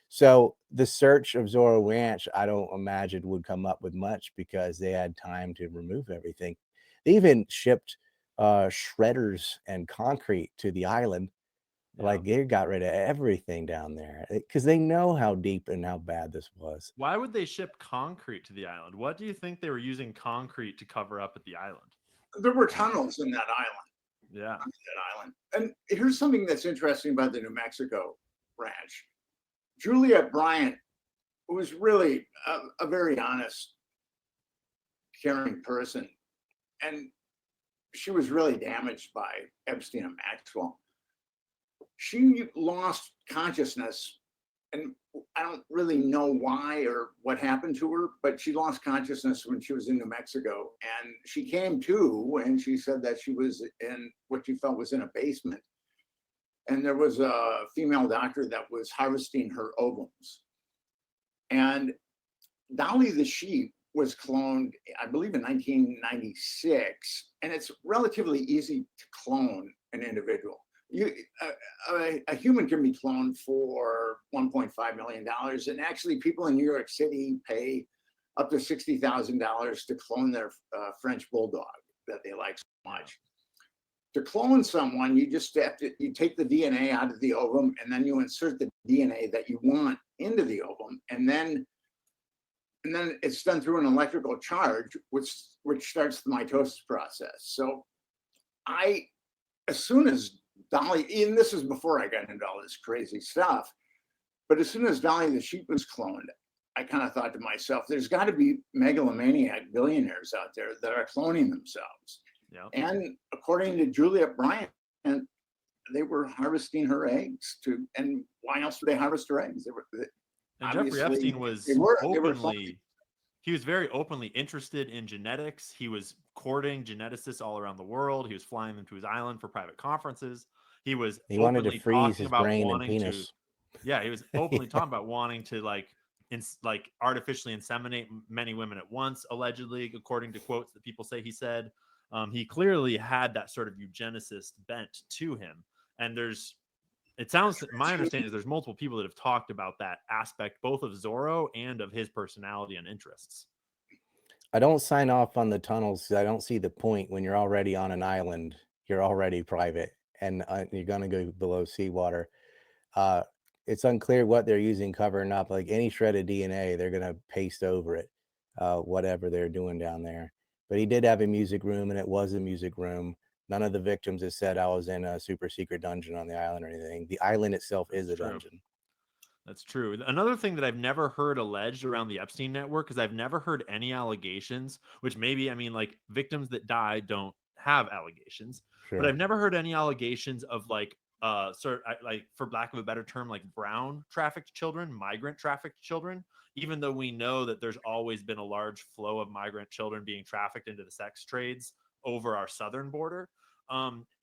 So the search of Zoro Ranch, I don't imagine would come up with much because they had time to remove everything. They even shipped shredders and concrete to the island. Yeah. Like they got rid of everything down there because they know how deep and how bad this was. Why would they ship concrete to the island? What do you think they were using concrete to cover up at the island? There were tunnels in that island. Yeah. That island. And here's something that's interesting about the New Mexico ranch. Juliet Bryant was really a very honest, caring person. And she was really damaged by Epstein and Maxwell. She lost consciousness, and I don't really know why or what happened to her, but she lost consciousness when she was in New Mexico. And she came to, and she said that she was in what she felt was in a basement. And there was a female doctor that was harvesting her ovums. And Dolly the sheep was cloned, I believe, in 1996. And it's relatively easy to clone an individual. A human can be cloned for $1.5 million. And actually, people in New York City pay up to $60,000 to clone their French bulldog that they like so much. To clone someone, you just have to, you take the DNA out of the ovum and then you insert the DNA that you want into the ovum. And then it's done through an electrical charge, which starts the mitosis process. So as soon as Dolly, and this is before I got into all this crazy stuff, but as soon as Dolly the sheep was cloned, I kind of thought to myself, there's got to be megalomaniac billionaires out there that are cloning themselves. Yeah. And according to Juliet Bryant, they were harvesting her eggs and why else would they harvest her eggs? And Jeffrey Epstein was he was very openly interested in genetics. He was courting geneticists all around the world. He was flying them to his island for private conferences. He wanted to freeze his brain and penis. He was openly talking about wanting to like artificially inseminate many women at once, allegedly, according to quotes that people say he said. He clearly had that sort of eugenicist bent to him. And my understanding is there's multiple people that have talked about that aspect, both of Zoro and of his personality and interests. I don't sign off on the tunnels because I don't see the point. When you're already on an island, you're already private, and you're going to go below seawater. It's unclear what they're using covering up. Like any shred of DNA, they're going to paste over it, whatever they're doing down there. But he did have a music room, and it was a music room. None of the victims have said I was in a super secret dungeon on the island or anything. The island itself is a dungeon. That's true. Another thing that I've never heard alleged around the Epstein network is I've never heard any allegations, which maybe, I mean, like victims that die don't have allegations, but I've never heard any allegations of like, for lack of a better term, like brown trafficked children, migrant trafficked children, even though we know that there's always been a large flow of migrant children being trafficked into the sex trades over our southern border.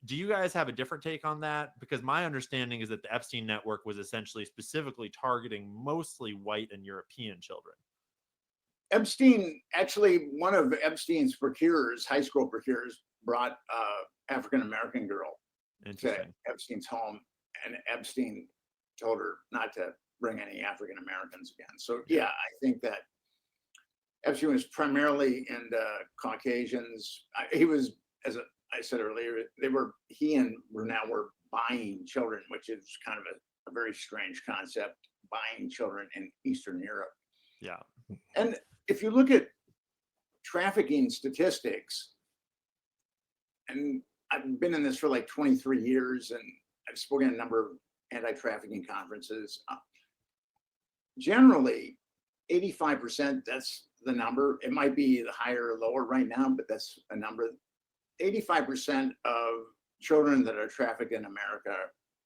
Do you guys have a different take on that? Because my understanding is that the Epstein network was essentially specifically targeting mostly white and European children. Epstein, actually, one of Epstein's procurers, high school procurers, brought African-American girl to Epstein's home, and Epstein told her not to bring any African-Americans again. So yeah, I think that Epstein was primarily into Caucasians. He was, as I said earlier, he and Brunel were buying children, which is kind of a very strange concept, buying children in Eastern Europe. Yeah. And if you look at trafficking statistics, and I've been in this for like 23 years, and I've spoken at a number of anti-trafficking conferences. Generally, 85%, that's the number. It might be the higher or lower right now, but that's a number. 85% of children that are trafficked in America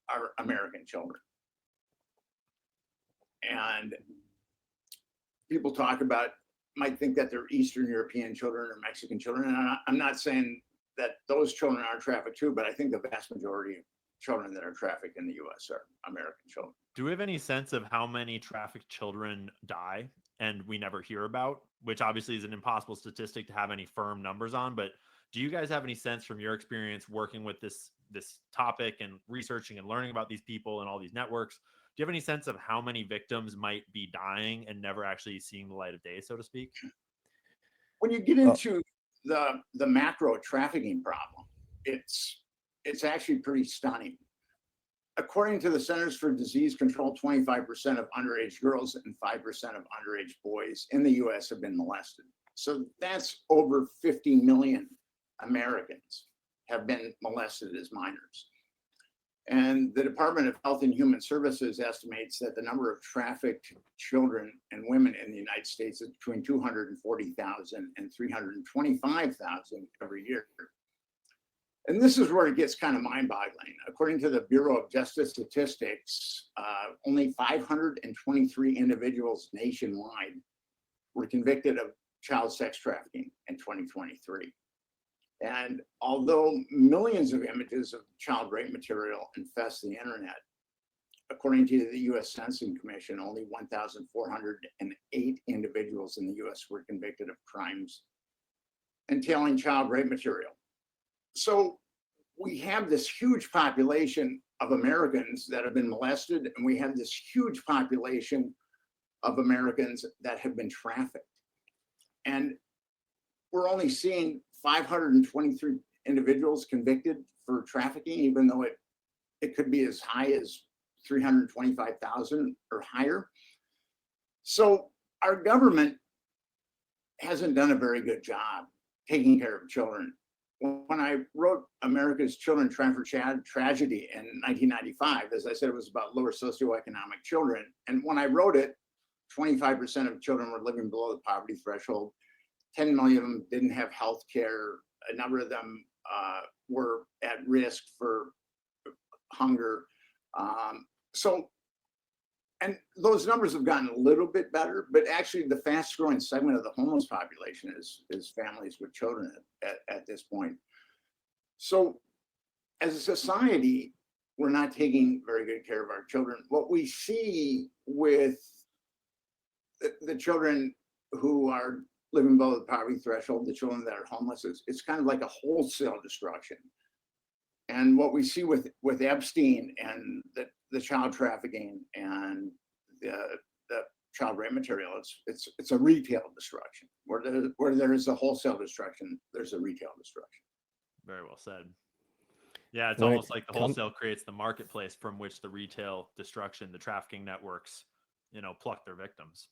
are American children. And people might think that they're Eastern European children or Mexican children. And I'm not saying that those children aren't trafficked too, but I think the vast majority of children that are trafficked in the US are American children. Do we have any sense of how many trafficked children die and we never hear about, which obviously is an impossible statistic to have any firm numbers on, but do you guys have any sense from your experience working with this topic and researching and learning about these people and all these networks? Do you have any sense of how many victims might be dying and never actually seeing the light of day, so to speak? When you get into the macro trafficking problem, it's actually pretty stunning. According to the Centers for Disease Control, 25% of underage girls and 5% of underage boys in the US have been molested. So that's over 50 million Americans have been molested as minors. And the Department of Health and Human Services estimates that the number of trafficked children and women in the United States is between 240,000 and 325,000 every year. And this is where it gets kind of mind-boggling. According to the Bureau of Justice Statistics, only 523 individuals nationwide were convicted of child sex trafficking in 2023. And although millions of images of child rape material infest the internet, according to the US Sentencing Commission, only 1,408 individuals in the US were convicted of crimes entailing child rape material. So we have this huge population of Americans that have been molested, and we have this huge population of Americans that have been trafficked. And we're only seeing 523 individuals convicted for trafficking, even though it could be as high as 325,000 or higher. So our government hasn't done a very good job taking care of children. When I wrote America's Children Trafficked Tragedy in 1995, as I said, it was about lower socioeconomic children. And when I wrote it, 25% of children were living below the poverty threshold. 10 million of them didn't have health care. A number of them were at risk for hunger. So, and those numbers have gotten a little bit better, but actually the fastest growing segment of the homeless population is families with children at this point. So as a society, we're not taking very good care of our children. What we see with the children who are living below the poverty threshold, the children that are homeless, it's kind of like a wholesale destruction. And what we see with Epstein and the child trafficking and the child rape material, it's a retail destruction. Where there is a wholesale destruction, there's a retail destruction. Very well said. Yeah, it's When almost it like the come- wholesale creates the marketplace from which the retail destruction, the trafficking networks, pluck their victims.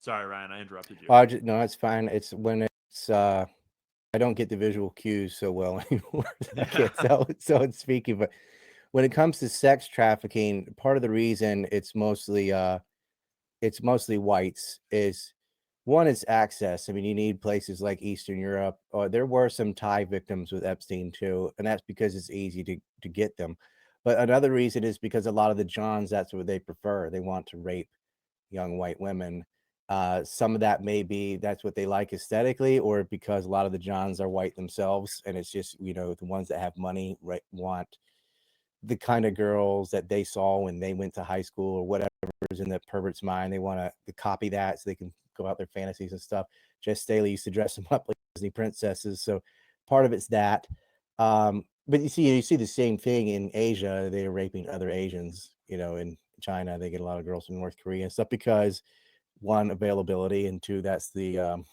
Sorry, Ryan, I interrupted you. No, it's fine. It's when it's I don't get the visual cues so well anymore. I can't tell it's speaking, but when it comes to sex trafficking, part of the reason it's mostly whites is one is access. I mean, you need places like Eastern Europe. There were some Thai victims with Epstein too, and that's because it's easy to get them. But another reason is because a lot of the Johns, that's what they prefer. They want to rape young white women. Some of that may be that's what they like aesthetically, or because a lot of the Johns are white themselves, and it's just the ones that have money want the kind of girls that they saw when they went to high school or whatever is in the pervert's mind. They want to copy that so they can go out their fantasies and stuff. Jess Staley used to dress them up like Disney princesses, so part of it's that. But you see the same thing in Asia. They're raping other Asians. In China, they get a lot of girls from North Korea and stuff because one, availability, and two, that's the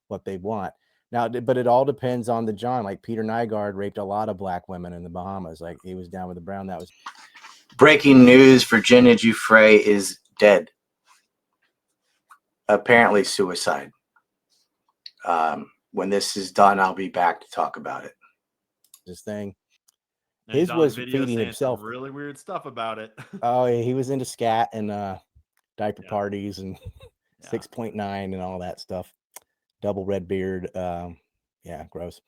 what they want. Now, but it all depends on the John. Like Peter Nygaard raped a lot of black women in the Bahamas. Like he was down with the brown. That was Breaking news: Virginia Giuffre is dead. Apparently suicide. When this is done, I'll be back to talk about it. this thing. And he's His on was video feeding saying himself. some really weird stuff about it. Oh, yeah, he was into scat and diaper Yeah. parties and 6.9 and all that stuff. Double red beard. Yeah, gross.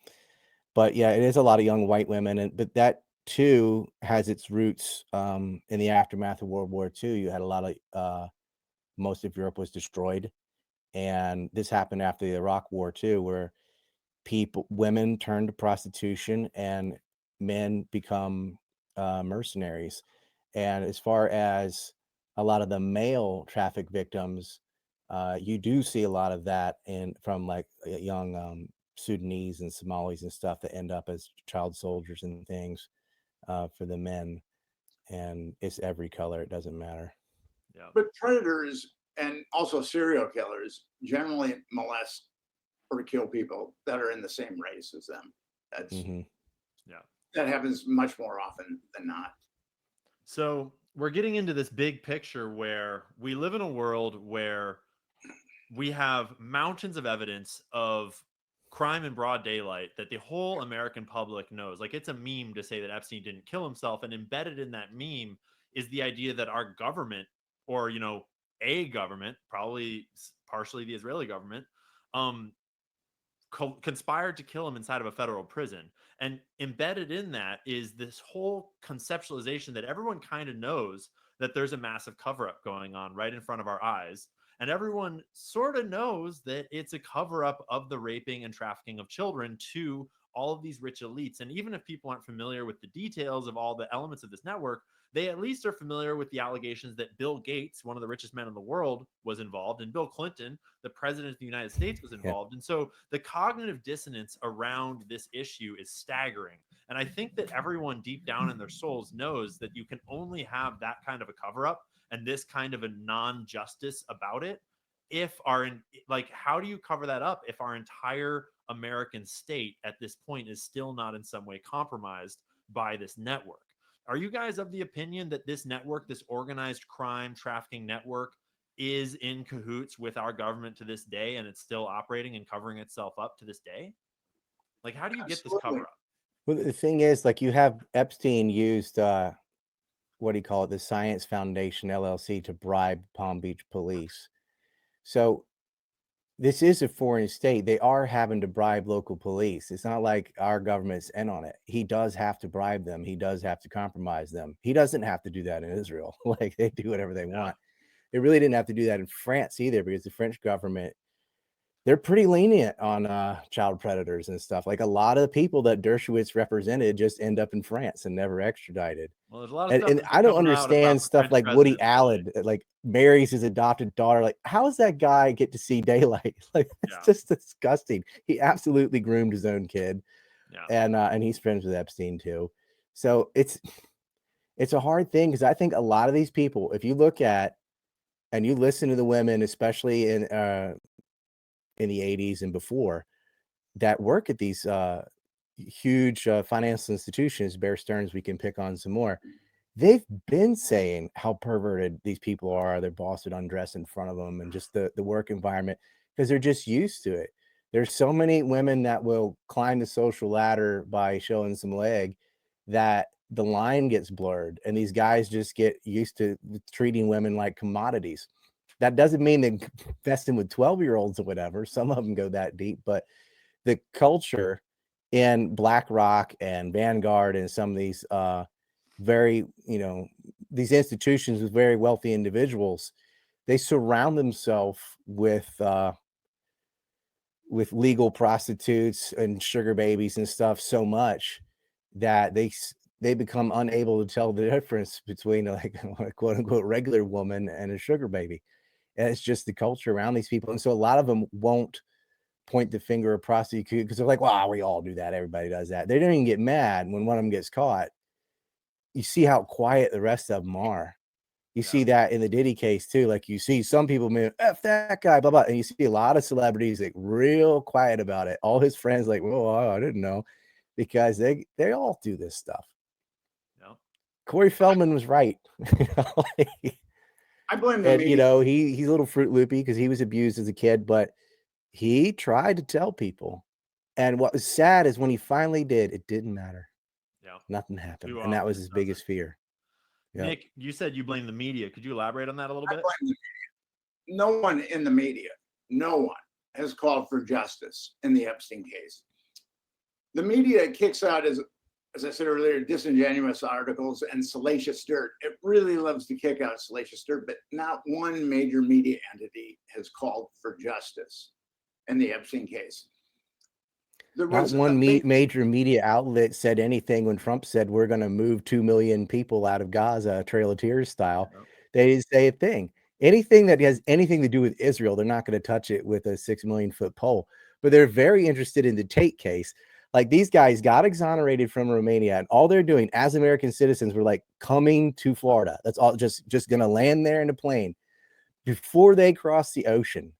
But yeah, it is a lot of young white women, but that too has its roots in the aftermath of World War II. You had a lot of most of Europe was destroyed, and this happened after the Iraq War too, where women turn to prostitution and men become mercenaries. And as far as a lot of the male traffic victims, you do see a lot of that from like young Sudanese and Somalis and stuff that end up as child soldiers and things for the men. And it's every color; it doesn't matter. Yeah. But predators and also serial killers generally molest or kill people that are in the same race as them. That happens much more often than not. So we're getting into this big picture where we live in a world where we have mountains of evidence of crime in broad daylight that the whole American public knows. Like, it's a meme to say that Epstein didn't kill himself, and embedded in that meme is the idea that our government, or a government, probably partially the Israeli government, conspired to kill him inside of a federal prison. And embedded in that is this whole conceptualization that everyone kind of knows that there's a massive cover-up going on right in front of our eyes. And everyone sort of knows that it's a cover-up of the raping and trafficking of children to all of these rich elites. And even if people aren't familiar with the details of all the elements of this network, they at least are familiar with the allegations that Bill Gates, one of the richest men in the world, was involved, and Bill Clinton, the president of the United States, was involved. And so the cognitive dissonance around this issue is staggering. And I think that everyone deep down in their souls knows that you can only have that kind of a cover-up and this kind of a non-justice about it if how do you cover that up if our entire American state at this point is still not in some way compromised by this network? Are you guys of the opinion that this network, this organized crime trafficking network, is in cahoots with our government to this day, and it's still operating and covering itself up to this day? Like, how do you get this cover up? Well, the thing is, like, you have Epstein used what do you call it, the Science Foundation LLC to bribe Palm Beach police. So this is a foreign state. They are having to bribe local police. It's not like our government's in on it. He does have to bribe them. He does have to compromise them. He doesn't have to do that in Israel. Like, they do whatever they want. They really didn't have to do that in France either, because the French government, they're pretty lenient on child predators and stuff. Like, a lot of the people that Dershowitz represented just end up in France and never extradited. Well, there's a lot of stuff And that's I don't coming out about understand the stuff French like Woody presidents lately. Allen, like, marries his adopted daughter. Like, how does that guy get to see daylight? Like, it's Yeah. just disgusting. He absolutely groomed his own kid, Yeah. and he's friends with Epstein too. So it's a hard thing, because I think a lot of these people, if you look at and you listen to the women, especially in the 80s and before, that work at these huge financial institutions, Bear Stearns, we can pick on some more. They've been saying how perverted these people are. Their boss would undress in front of them, and just the work environment, because they're just used to it. There's so many women that will climb the social ladder by showing some leg that the line gets blurred, and these guys just get used to treating women like commodities. That doesn't mean they invest in with 12-year-olds or whatever. Some of them go that deep, but the culture in BlackRock and Vanguard and some of these very, these institutions with very wealthy individuals, they surround themselves with legal prostitutes and sugar babies and stuff so much that they become unable to tell the difference between, like, a quote unquote regular woman and a sugar baby. And it's just the culture around these people. And so a lot of them won't point the finger at prostitute, because they're like, well, we all do that. Everybody does that. They don't even get mad when one of them gets caught. You see how quiet the rest of them are. You see that in the Diddy case too. Like, you see some people, man, F that guy, blah, blah. And you see a lot of celebrities like real quiet about it. All his friends like, well, I didn't know, because they all do this stuff. Yeah. Corey Feldman was right. I blame the And, media. he's a little Fruit Loopy because he was abused as a kid, but he tried to tell people. And what was sad is when he finally did, it didn't matter. Yeah. Nothing happened. Too And that often was it his doesn't. biggest fear. Yep. Nick, you said you blame the media. Could you elaborate on that a little I bit? blame the media. No one in the media, no one has called for justice in the Epstein case. The media kicks out, as I said earlier, disingenuous articles and salacious dirt. It really loves to kick out salacious dirt, but not one major media entity has called for justice in the Epstein case. Not one major media outlet said anything when Trump said we're going to move 2 million people out of Gaza, Trail of Tears style. Yep. They didn't say a thing. Anything that has anything to do with Israel, they're not going to touch it with a 6 million foot pole. But they're very interested in the Tate case. Like, these guys got exonerated from Romania, and all they're doing as American citizens were like coming to Florida. That's all, just going to land there in a plane before they cross the ocean.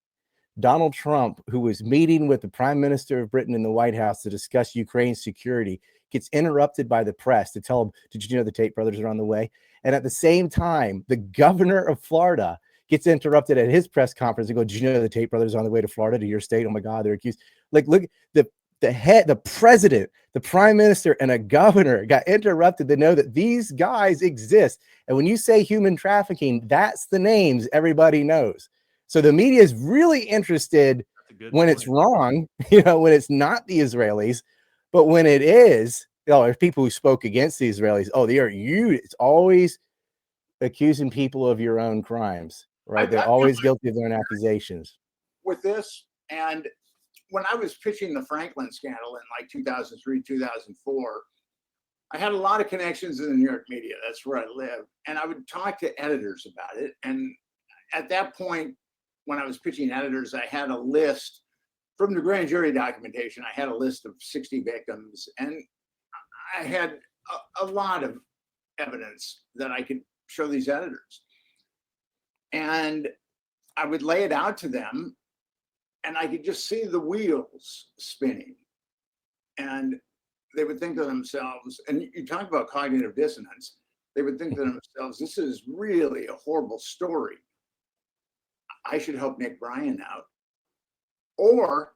Donald Trump, who was meeting with the Prime Minister of Britain in the White House to discuss Ukraine's security, gets interrupted by the press to tell him, did you know the Tate brothers are on the way? And at the same time, the governor of Florida gets interrupted at his press conference and goes, did you know the Tate brothers are on the way to Florida, to your state? Oh my God, they're accused. Like, look, the head, the president, the prime minister, and a governor got interrupted to know that these guys exist. And when you say human trafficking, that's the names everybody knows. So the media is really interested when it's wrong, when it's not the Israelis, but when it is, there's people who spoke against the Israelis. Oh, it's always accusing people of your own crimes, right? They're always guilty of their own accusations. With this, and when I was pitching the Franklin scandal in like 2003, 2004, I had a lot of connections in the New York media. That's where I live. And I would talk to editors about it. And at that point, when I was pitching editors, I had a list from the grand jury documentation. I had a list of 60 victims, and I had a lot of evidence that I could show these editors. And I would lay it out to them, and I could just see the wheels spinning. And they would think to themselves, and you talk about cognitive dissonance, they would think to themselves, this is really a horrible story. I should help Nick Bryant out. Or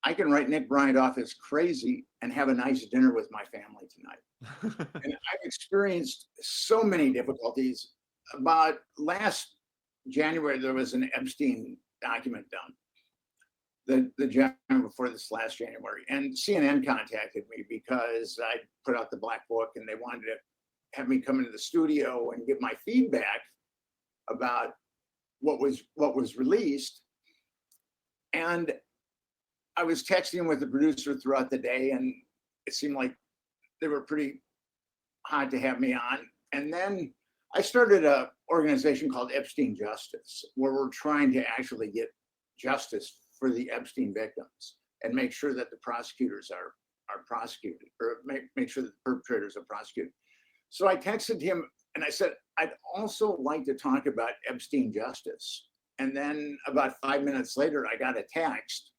I can write Nick Bryant off as crazy and have a nice dinner with my family tonight. And I've experienced so many difficulties. About last January, there was an Epstein document done. the January before this last January, and CNN contacted me because I put out the Black Book, and they wanted to have me come into the studio and give my feedback about what was released. And I was texting with the producer throughout the day, and it seemed like they were pretty hot to have me on. And then I started an organization called Epstein Justice, where we're trying to actually get justice for the Epstein victims and make sure that the prosecutors are prosecuted, or make sure that the perpetrators are prosecuted. So I texted him and I said, I'd also like to talk about Epstein Justice. And then about 5 minutes later, I got a text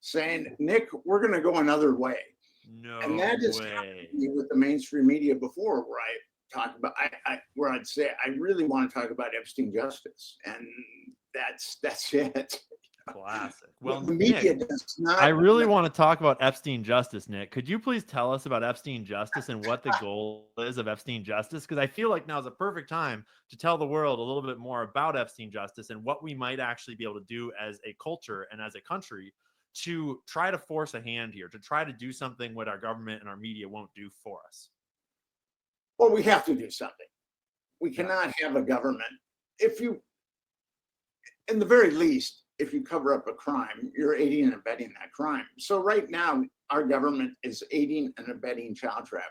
saying, Nick, we're going to go another way. No And that has happened to me with the mainstream media before, where I talk about, where I'd say, I really want to talk about Epstein Justice. And that's it. Classic. Well, the media Nick, does not. I really want to talk about Epstein Justice, Nick. Could you please tell us about Epstein Justice and what the goal is of Epstein Justice? Because I feel like now is a perfect time to tell the world a little bit more about Epstein Justice and what we might actually be able to do as a culture and as a country to try to force a hand here, to try to do something what our government and our media won't do for us. Well, we have to do something. We cannot have a government. If you, in the very least, if you cover up a crime, you're aiding and abetting that crime. So right now, our government is aiding and abetting child trafficking.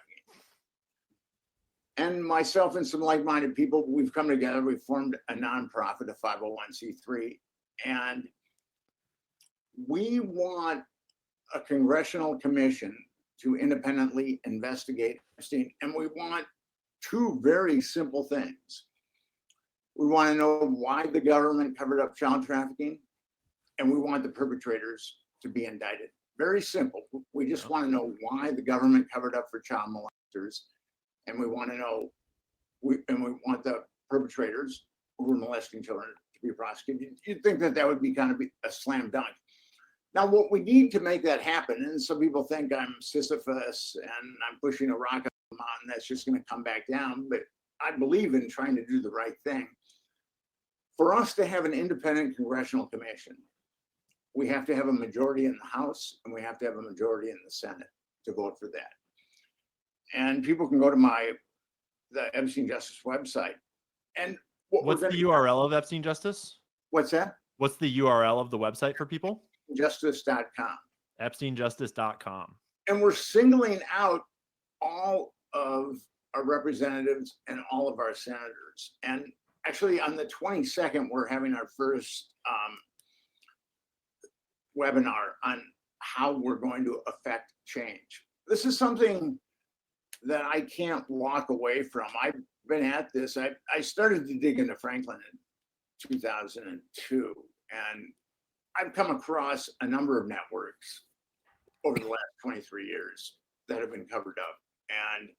And myself and some like-minded people, we've come together, we've formed a nonprofit, a 501c3, and we want a congressional commission to independently investigate Epstein. And we want two very simple things. We want to know why the government covered up child trafficking, and we want the perpetrators to be indicted. Very simple. We just want to know why the government covered up for child molesters, and we want to know, we want the perpetrators who were molesting children to be prosecuted. You'd think that would be kind of a slam dunk. Now, what we need to make that happen, and some people think I'm Sisyphus and I'm pushing a rock up the mountain that's just going to come back down, but I believe in trying to do the right thing. For us to have an independent congressional commission, we have to have a majority in the House and we have to have a majority in the Senate to vote for that. And people can go to the Epstein Justice website. And what's the URL of Epstein Justice? What's that? What's the URL of the website for people? Justice.com. EpsteinJustice.com. And we're singling out all of our representatives and all of our senators. And actually, on the 22nd, we're having our first webinar on how we're going to affect change. This is something that I can't walk away from. I've been at this. I started to dig into Franklin in 2002, and I've come across a number of networks over the last 23 years that have been covered up. And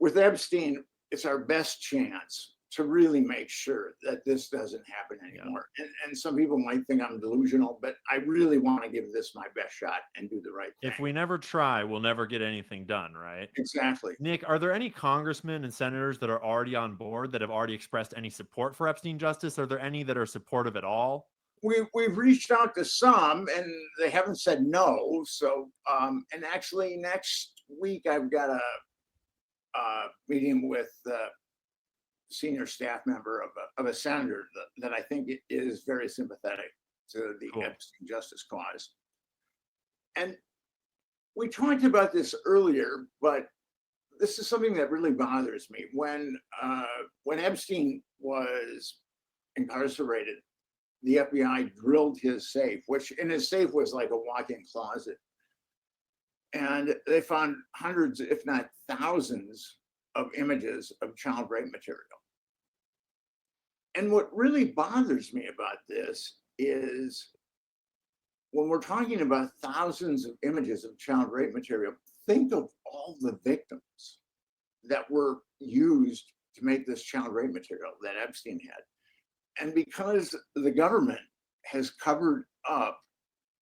with Epstein, it's our best chance to really make sure that this doesn't happen anymore. Yeah. And some people might think I'm delusional, but I really want to give this my best shot and do the right thing. If we never try, we'll never get anything done, right? Exactly. Nick, are there any congressmen and senators that are already on board that have already expressed any support for Epstein Justice? Are there any that are supportive at all? We've reached out to some and they haven't said no. So, and actually next week I've got a meeting with senior staff member of a senator that I think is very sympathetic to the Epstein Justice cause. And we talked about this earlier, but this is something that really bothers me. When Epstein was incarcerated, the FBI drilled his safe, which in his safe was like a walk-in closet. And they found hundreds, if not thousands, of images of child rape material. And what really bothers me about this is when we're talking about thousands of images of child rape material, think of all the victims that were used to make this child rape material that Epstein had. And because the government has covered up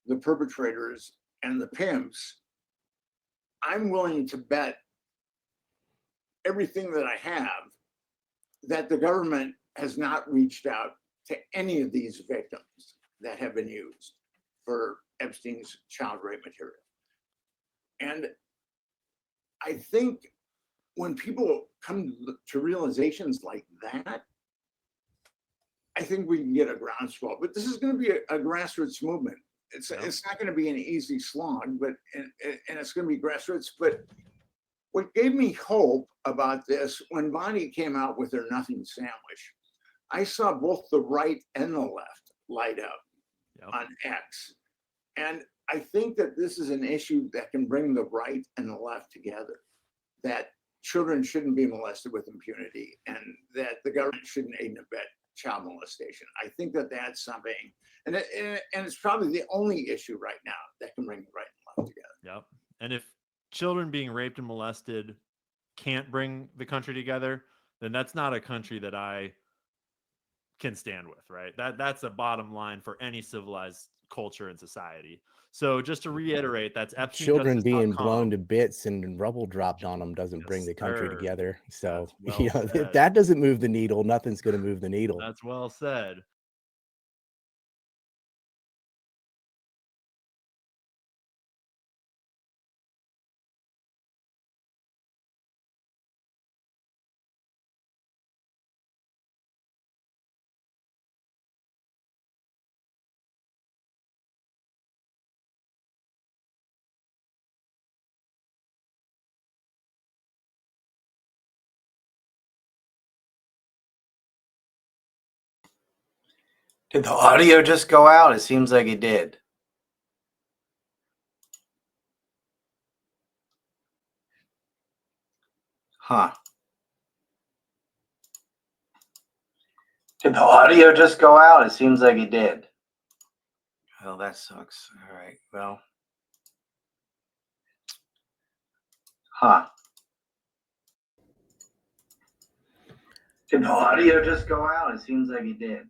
the perpetrators and the pimps, I'm willing to bet everything that I have that the government has not reached out to any of these victims that have been used. for Epstein's child rape material. And I think when people come to realizations like that, I think we can get a groundswell. But this is going to be a grassroots movement. It's not going to be an easy slog, but and it's going to be grassroots. But what gave me hope about this, when Bonnie came out with her nothing sandwich, I saw both the right and the left light up on X. And I think that this is an issue that can bring the right and the left together, that children shouldn't be molested with impunity and that the government shouldn't aid and abet child molestation. I think that that's something, and it's probably the only issue right now that can bring the right and left together. Yep. And if children being raped and molested can't bring the country together, then that's not a country that I can stand with, right? That's a bottom line for any civilized culture and society. So just to reiterate, that's children being EpsteinJustice.com. blown to bits and rubble dropped on them doesn't bring the country sir. together. So That's well if said. that doesn't move the needle, nothing's going to move the needle. That's well said. Did the audio just go out? It seems like it did. Huh. Did the audio just go out? It seems like it did. Well, that sucks. All right. Well. Huh. Did the audio just go out? It seems like it did.